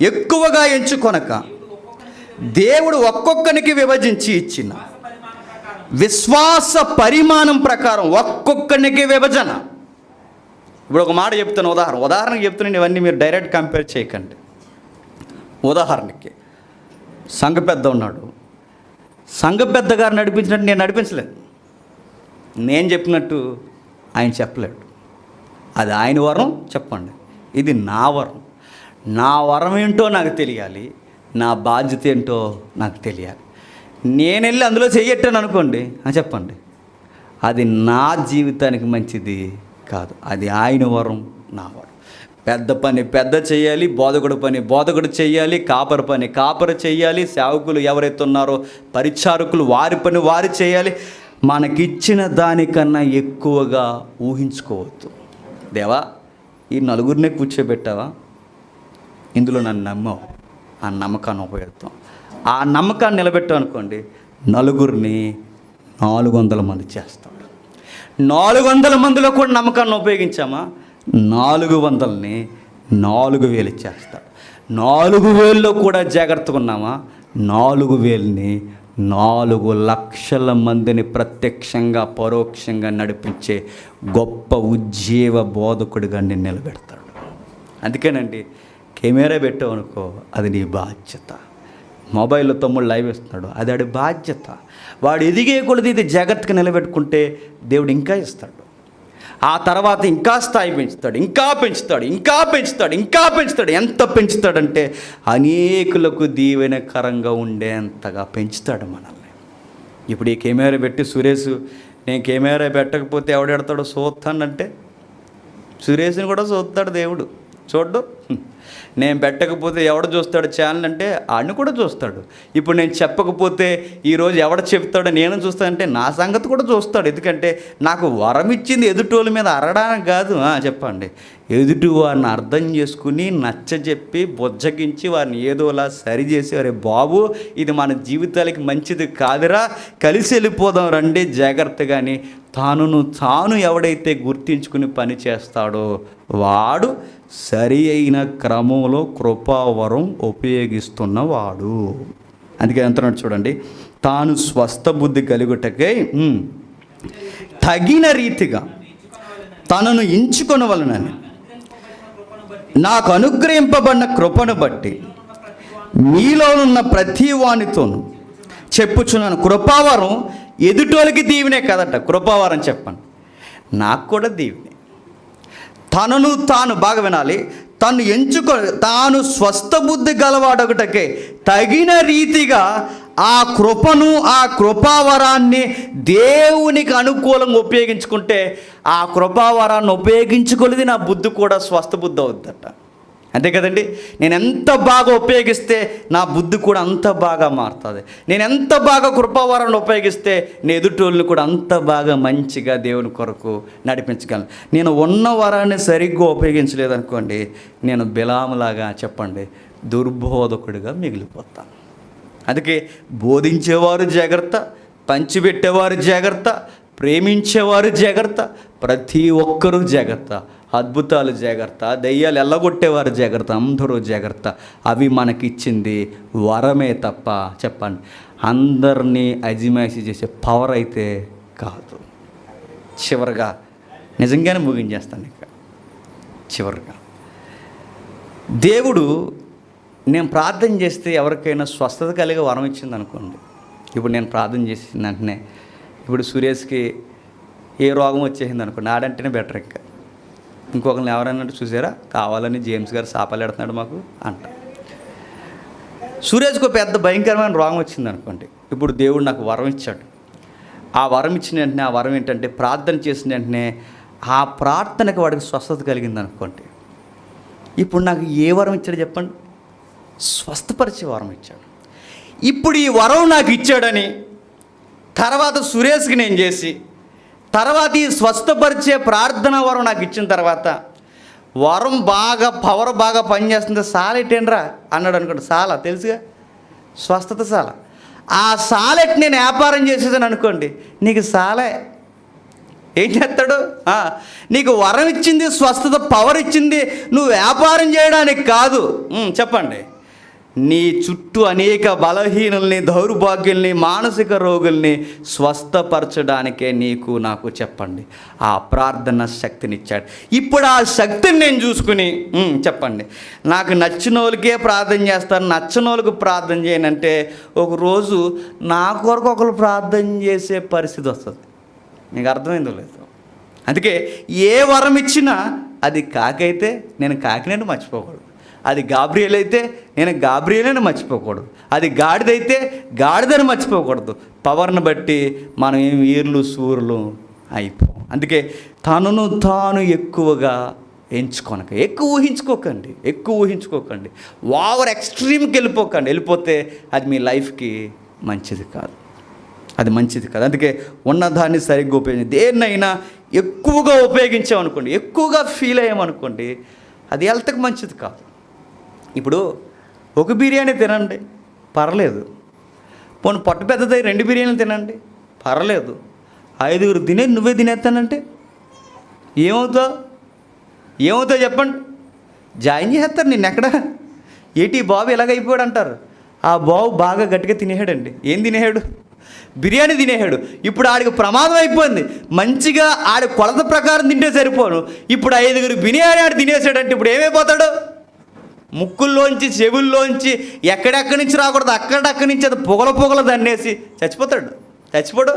[SPEAKER 1] ఎక్కువగా ఎంచుకొనక దేవుడు ఒక్కొక్కనికి విభజించి ఇచ్చిన విశ్వాస పరిమాణం ప్రకారం ఒక్కొక్కనికి విభజన. ఇప్పుడు ఒక మాట చెప్తాను, ఉదాహరణకి చెప్తున్నాను, ఇవన్నీ మీరు డైరెక్ట్ కంపేర్ చేయకండి. ఉదాహరణకి సంఘ పెద్ద ఉన్నాడు, సంఘ పెద్ద గారు నడిపించినట్టు నేను నడిపించలేదు, నేను చెప్పినట్టు ఆయన చెప్పలేడు. అది ఆయన వరం, చెప్పండి ఇది నా వరం. నా వరం ఏంటో నాకు తెలియాలి, నా బాధ్యత ఏంటో నాకు తెలియాలి. నేను వెళ్ళి అందులో చెయ్యట్టాను అనుకోండి, చెప్పండి అది నా జీవితానికి మంచిది కాదు. అది ఆయన వరం, నా వరం. పెద్ద పని పెద్ద చేయాలి, బోధకుడు పని బోధకుడు చేయాలి, కాపర పని కాపర చేయాలి, సేవకులు ఎవరైతే ఉన్నారో పరిచారకులు వారి పని వారు చేయాలి. మనకిచ్చిన దానికన్నా ఎక్కువగా ఊహించుకోవద్దు. దేవా ఈ నలుగురినే కూర్చోబెట్టావా, ఇందులో నన్ను నమ్మావు, ఆ నమ్మకాన్ని ఉపయోగిస్తాం. ఆ నమ్మకాన్ని నిలబెట్టాం అనుకోండి, నలుగురిని 400 మంది చేస్తాడు. 400 మందిలో కూడా నమ్మకాన్ని ఉపయోగించామా, 400ని 4000 చేస్తాడు. 4000లో కూడా జాగ్రత్తగా ఉన్నామా, 4000ని 4 లక్షల మందిని ప్రత్యక్షంగా పరోక్షంగా నడిపించే గొప్ప ఉజ్జీవ బోధకుడిగా నేను నిలబెడతాడు. అందుకేనండి కెమెరా పెట్టావు అనుకో, అది నీ బాధ్యత. మొబైల్లో తమ్ముడు లైవ్ ఇస్తున్నాడు, అది వాడి బాధ్యత. వాడు ఎదిగే కొలది ఇది జాగ్రత్తగా నిలబెట్టుకుంటే దేవుడు ఇంకా ఇస్తాడు. ఆ తర్వాత ఇంకా స్థాయి పెంచుతాడు, ఇంకా పెంచుతాడు, ఇంకా పెంచుతాడు, ఇంకా పెంచుతాడు. ఎంత పెంచుతాడంటే అనేకులకు దీవెనకరంగా ఉండేంతగా పెంచుతాడు మనల్ని. ఇప్పుడు ఈ కెమెరా పెట్టి సురేష్ నేను కెమెరా పెట్టకపోతే ఎవడెడతాడో చూస్తానంటే సురేష్ని కూడా చూస్తాడు దేవుడు. చూడ్డు. నేను పెట్టకపోతే ఎవడు చూస్తాడు ఛానల్ అంటే ఆడిని కూడా చూస్తాడు. ఇప్పుడు నేను చెప్పకపోతే ఈరోజు ఎవడ చెప్తాడో నేను చూస్తానంటే నా సంగతి కూడా చూస్తాడు. ఎందుకంటే నాకు వరం ఇచ్చింది ఎదుటోళ్ళ మీద అరడానికి కాదు. చెప్పండి, ఎదుటి వారిని అర్థం చేసుకుని నచ్చజెప్పి బుజ్జగించి వారిని ఏదోలా సరిచేసి, అరే బాబు ఇది మన జీవితాలకి మంచిది కాదురా, కలిసి వెళ్ళిపోదాం రండి జాగ్రత్తగాని తాను ఎవడైతే గుర్తించుకుని పని చేస్తాడో వాడు సరి అయిన క్రమంలో కృపావరం ఉపయోగిస్తున్నవాడు. అందుకే అంటున్నాడు చూడండి, తాను స్వస్థ బుద్ధి కలుగుటకై తగిన రీతిగా తనను ఎంచుకొనవలనని నాకు అనుగ్రహింపబడిన కృపను బట్టి మీలోనున్న ప్రతి వానితోనూ చెప్పుచున్నాను. కృపావరం ఎదుటోళ్ళకి దీవెనే కదట. కృపావరం చెప్పండి, నాకు కూడా దీవెనే. తనను తాను, బాగా వినాలి, తాను స్వస్థ బుద్ధి గలవాడొకటకే తగిన రీతిగా ఆ కృపను, ఆ కృపావరాన్ని దేవునికి అనుకూలంగా ఉపయోగించుకుంటే ఆ కృపావరాన్ని ఉపయోగించుకోలేది నా బుద్ధి కూడా స్వస్థ బుద్ధి అవుద్దట. అంతే కదండి. నేను ఎంత బాగా ఉపయోగిస్తే నా బుద్ధి కూడా అంత బాగా మారుతుంది. నేను ఎంత బాగా కృపావరాన్ని ఉపయోగిస్తే నేను ఎదుటోళ్ళని కూడా అంత బాగా మంచిగా దేవుని కొరకు నడిపించగలను. నేను ఉన్న వరాన్ని సరిగ్గా ఉపయోగించలేదనుకోండి, నేను బిలాములాగా చెప్పండి దుర్బోధకుడిగా మిగిలిపోతాను. అందుకే బోధించేవారు జాగ్రత్త, పంచిపెట్టేవారు జాగ్రత్త, ప్రేమించేవారు జాగ్రత్త, ప్రతి ఒక్కరూ జాగ్రత్త, అద్భుతాలు జాగ్రత్త, దయ్యాలు ఎల్లగొట్టేవారు జాగ్రత్త, అందరూ జాగ్రత్త. అవి మనకిచ్చింది వరమే తప్ప చెప్పండి అందరినీ అజిమాయిషి చేసే పవర్ అయితే కాదు. చివరిగా నిజంగానే ముగించేస్తాను. ఇక చివరిగా దేవుడు నేను ప్రార్థన చేస్తే ఎవరికైనా స్వస్థత కలిగే వరం ఇచ్చింది అనుకోండి. ఇప్పుడు నేను ప్రార్థన చేసిన వెంటనే ఇప్పుడు సురేష్కి ఏ రోగం వచ్చేసింది అనుకోండి, ఆడంటేనే బెటర్. ఇంకా ఇంకొకరిని ఎవరైనా చూసారా, కావాలని జేమ్స్ గారు శాపాలు పెడుతున్నాడు మాకు అంట. సురేష్కు పెద్ద భయంకరమైన రోగం వచ్చింది అనుకోండి. ఇప్పుడు దేవుడు నాకు వరం ఇచ్చాడు. ఆ వరం ఇచ్చిన వెంటనే ఆ వరం ఏంటంటే ప్రార్థన చేసిన వెంటనే ఆ ప్రార్థనకి వాడికి స్వస్థత కలిగింది అనుకోండి. ఇప్పుడు నాకు ఏ వరం ఇచ్చాడు చెప్పండి? స్వస్థపరిచే వరం ఇచ్చాడు. ఇప్పుడు ఈ వరం నాకు ఇచ్చాడని తర్వాత సురేష్కి నేను చేసి తర్వాత ఈ స్వస్థపరిచే ప్రార్థన వరం నాకు ఇచ్చిన తర్వాత వరం బాగా పవర్ బాగా పనిచేస్తుంది, సాలెట్టేండ్రా అన్నాడు అనుకోండి. సాల తెలుసుగా, స్వస్థత సాల. ఆ సాలెట్ నేను వ్యాపారం చేసేదని అనుకోండి, నీకు సాలే ఏం చేస్తాడు? నీకు వరం ఇచ్చింది, స్వస్థత పవర్ ఇచ్చింది నువ్వు వ్యాపారం చేయడానికి కాదు. చెప్పండి, నీ చుట్టూ అనేక బలహీనుల్ని, దౌర్భాగ్యుల్ని, మానసిక రోగుల్ని స్వస్థపరచడానికే నీకు నాకు చెప్పండి ఆ ప్రార్థన శక్తినిచ్చాడు. ఇప్పుడు ఆ శక్తిని నేను చూసుకుని చెప్పండి నాకు నచ్చిన వాళ్ళకే ప్రార్థన చేస్తాను, నచ్చిన వాళ్ళకి ప్రార్థన చేయనంటే ఒకరోజు నా కొరకు ఒకరు ప్రార్థన చేసే పరిస్థితి వస్తుంది. మీకు అర్థమైందో లేదు? అందుకే ఏ వరం ఇచ్చినా అది కాకైతే నేను కాకినట్టు మర్చిపోకూడదు, అది గాబ్రియల్ అయితే నేను గాబ్రియలని మర్చిపోకూడదు, అది గాడిదైతే గాడిదని మర్చిపోకూడదు. పవర్ని బట్టి మనం ఏం వీర్లు సూర్యులు అయిపోం. అందుకే తనను తాను ఎక్కువగా ఎంచుకొనక, ఎక్కువ ఊహించుకోకండి, ఓవర్ ఎక్స్ట్రీమ్కి వెళ్ళిపోతే అది మీ లైఫ్కి మంచిది కాదు, అది మంచిది కాదు. అందుకే ఉన్నదాన్ని సరిగ్గా ఉపయోగించి దేన్నైనా ఎక్కువగా ఉపయోగించామనుకోండి, ఎక్కువగా ఫీల్ అయ్యామనుకోండి, అది హెల్త్కి మంచిది కాదు. ఇప్పుడు ఒక బిర్యానీ తినండి పర్లేదు, పోనీ పొట్ట పెద్దదై 2 బిర్యానీలు తినండి పర్లేదు, 5గురు తినే నువ్వే తినేస్తానంటే ఏమవుతావు చెప్పండి? జాయిన్ చేస్తారు నిన్ను ఎక్కడ, ఏటి బాబు ఎలాగైపోయాడు అంటారు. ఆ బాబు బాగా గట్టిగా తినేసాడండి. ఏం తినేసాడు? బిర్యానీ తినేసాడు. ఇప్పుడు ఆడికి ప్రమాదం అయిపోయింది. మంచిగా ఆడి కొలత ప్రకారం తింటే సరిపోను, ఇప్పుడు 5గురు బిర్యానీ ఆడు తినేసాడంటే ఇప్పుడు ఏమైపోతాడు? ముక్కుల్లోంచి చెవుల్లోంచి ఎక్కడెక్కడి నుంచి రాకూడదు అక్కడక్కడి నుంచి అది పొగల దన్నేసి చచ్చిపోడు.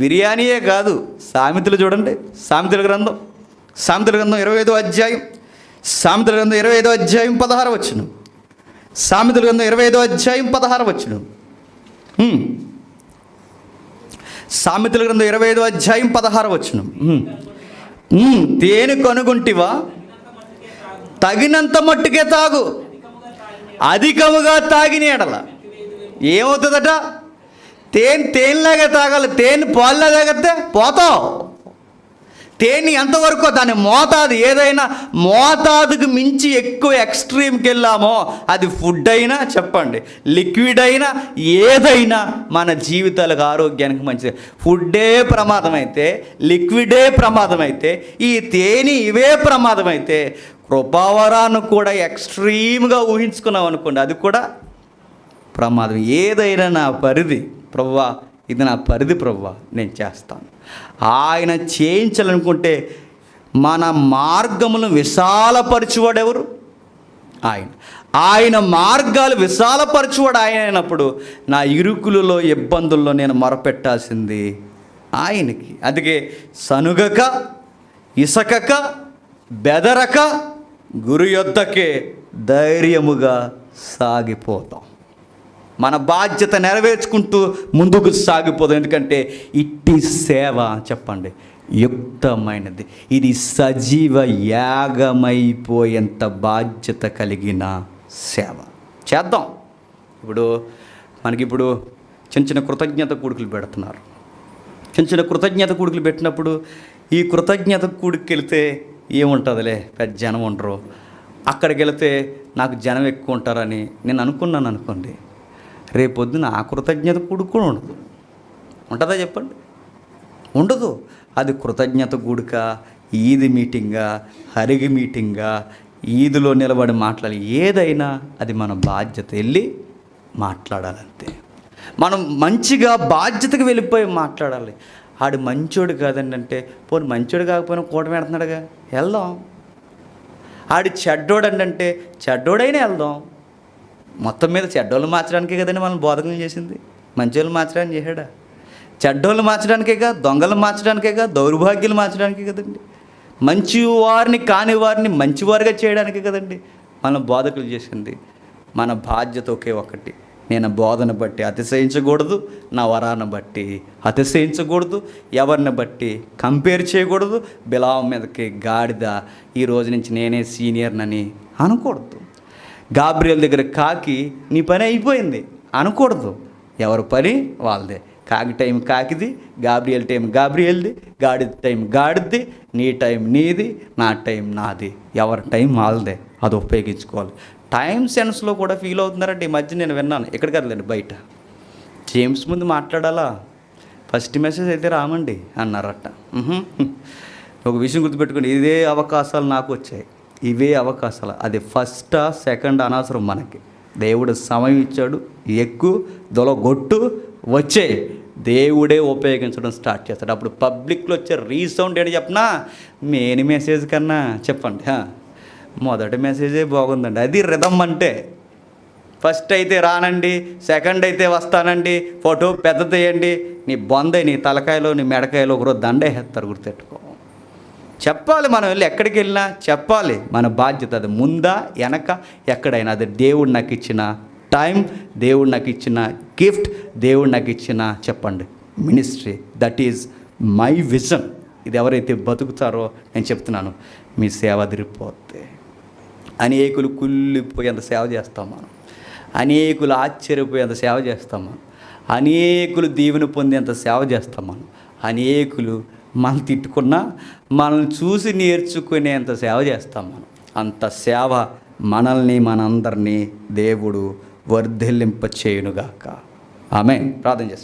[SPEAKER 1] బిర్యానీయే కాదు, సామెతలు చూడండి, సామెతల గ్రంథం 25వ అధ్యాయం, సామెతల గ్రంథం 25వ అధ్యాయం 16వ వచనం, సామెతల గ్రంథం 25వ అధ్యాయం 16వ వచనం, సామెతల గ్రంథం 25వ అధ్యాయం 16వ వచనం. తేనె కనుగొంటివా తగినంత మట్టుకే తాగు, అధికముగా తాగిన ఎడల ఏమవుతుందట? తేనెలాగా తాగాలి. తేనె పాలులా తాగితే పోతావు. తేనె ఎంతవరకు దాని మోతాదు, ఏదైనా మోతాదుకు మించి ఎక్కువ ఎక్స్ట్రీమ్కి వెళ్ళామో అది ఫుడ్ అయినా చెప్పండి, లిక్విడ్ అయినా ఏదైనా మన జీవితాలకు ఆరోగ్యానికి మంచిది. ఫుడ్డే ప్రమాదం అయితే, లిక్విడే ప్రమాదం అయితే, ఈ తేనె ఇవే ప్రమాదం అయితే, కృపావరాన్ని కూడా ఎక్స్ట్రీమ్గా ఊహించుకున్నాం అనుకోండి, అది కూడా ప్రమాదం. ఏదైనా నా పరిధి ప్రభువా, ఇది నా పరిధి ప్రభువా, నేను చేస్తాను. ఆయన చేయించాలనుకుంటే మన మార్గములను విశాలపరచువాడు ఎవరు? ఆయన మార్గాలు విశాలపరచువాడు ఆయన అయినప్పుడు నా ఇరుకులలో ఇబ్బందుల్లో నేను మొరపెట్టాల్సింది ఆయనకి. అందుకే సనుగక, ఇసకక, బెదరక గురు యొద్దకే ధైర్యముగా సాగిపోతాం. మన బాధ్యత నెరవేర్చుకుంటూ ముందుకు సాగిపోదాం. ఎందుకంటే ఇట్టి సేవ చెప్పండి యుక్తమైనది. ఇది సజీవ యాగమైపోయేంత బాధ్యత కలిగిన సేవ. చేద్దాం. మనకిప్పుడు చిన్న చిన్న కృతజ్ఞత కూడుకులు పెడుతున్నారు. చిన్న కృతజ్ఞత కూడుకులు పెట్టినప్పుడు ఈ కృతజ్ఞత కూడికి వెళితే ఏముంటుందిలే, పెద్ద జనం ఉండరు, అక్కడికి వెళితే నాకు జనం ఎక్కువ ఉంటారని నేను అనుకున్నాను అనుకోండి, రేపొద్దున ఆ కృతజ్ఞత కూడుకు కూడా ఉండదు. ఉంటుందా చెప్పండి? ఉండదు. అది కృతజ్ఞత కూడుక, ఈద్ మీటింగా, హరిగి మీటింగా, ఈదులో నిలబడి మాట్లాడాలి, ఏదైనా అది మన బాధ్యత. వెళ్ళి మాట్లాడాలంతే. మనం మంచిగా బాధ్యతకు వెళ్ళిపోయి మాట్లాడాలి. ఆడు మంచోడు కాదండి అంటే, పోనీ మంచోడు కాకపోయినా కూట పెడుతున్నాడుగా, వెళ్దాం. ఆడు చెడ్డోడండి అంటే చెడ్డోడైనా వెళ్దాం. మొత్తం మీద చెడ్డోళ్ళు మార్చడానికే కదండి మనం బోధకులు చేసింది. మంచోళ్ళు మార్చడానికి చేశాడా? చెడ్డోళ్ళు మార్చడానికేగా, దొంగలు మార్చడానికేగా, దౌర్భాగ్యులు మార్చడానికే కదండి. మంచి వారిని కాని వారిని మంచివారిగా చేయడానికే కదండి మనం బోధకులు చేసింది. మన బాధ్యత ఒకే ఒకటి, నేను బోధన బట్టి అతిశయించకూడదు, నా వరాన్ని బట్టి అతిశయించకూడదు, ఎవరిని బట్టి కంపేర్ చేయకూడదు. బిలాం మీదకి గాడిద, ఈ రోజు నుంచి నేనే సీనియర్నని అనకూడదు. గాబ్రియల్ దగ్గర కాకి, నీ పని అయిపోయింది అనకూడదు. ఎవరి పని వాళ్ళదే. కాకి టైం కాకిది, గాబ్రియల్ టైం గాబ్రియల్ది, గాడిద టైం గాడిద్ది, నీ టైం నీది, నా టైం నాది. ఎవరి టైం వాళ్ళదే, అది ఉపయోగించుకోవాలి. టైం సెన్స్లో కూడా ఫీల్ అవుతున్నారంటే ఈ మధ్య నేను విన్నాను, ఎక్కడికి కదలండి బయట, జేమ్స్ ముందు మాట్లాడాలా, ఫస్ట్ మెసేజ్ అయితే రామండి అన్నారట. ఒక విషయం గుర్తుపెట్టుకోండి, ఇదే అవకాశాలు నాకు వచ్చాయి, ఇవే అవకాశాలు. అది ఫస్టా సెకండ్ అనవసరం మనకి. దేవుడు సమయం ఇచ్చాడు, ఎక్కువ దొలగొట్టు వచ్చే, దేవుడే ఉపయోగించడం స్టార్ట్ చేస్తాడు. అప్పుడు పబ్లిక్లో వచ్చే రీసౌండ్ ఏంటి చెప్పనా, మెయిన్ మెసేజ్ కన్నా చెప్పండి మొదటి మెసేజే బాగుందండి. అది రిథమ్ అంటే. ఫస్ట్ అయితే రానండి, సెకండ్ అయితే వస్తానండి, ఫోటో పెద్ద తీయండి, నీ బొందే నీ తలకాయలో నీ మెడకాయలో ఒకరోజు దండేస్తారు. గుర్తెట్టుకో. చెప్పాలి, మనం వెళ్ళి ఎక్కడికి వెళ్ళినా చెప్పాలి. మన బాధ్యత అది. ముందా వెనక ఎక్కడైనా అది దేవుడు నాకు ఇచ్చిన టైం, దేవుడు నాకు ఇచ్చిన గిఫ్ట్, దేవుడు నాకు ఇచ్చిన చెప్పండి ministry. That is my vision. ఇది ఎవరైతే బతుకుతారో నేను చెప్తున్నాను, మీ సేవ అదిరిపోతే అనేకులు కుళ్ళిపోయేంత సేవ చేస్తాం మనం, అనేకులు ఆశ్చర్యపోయేంత సేవ చేస్తాం మనం, అనేకులు దీవెన పొందేంత సేవ చేస్తాం మనం, అనేకులు మనం తిట్టుకున్నా మనల్ని చూసి నేర్చుకునేంత సేవ చేస్తాం మనం. అంత సేవ మనల్ని మనందరినీ దేవుడు వర్ధిల్లింప చేయునుగాక. ఆమేన్. ప్రార్థన చేస్తాం.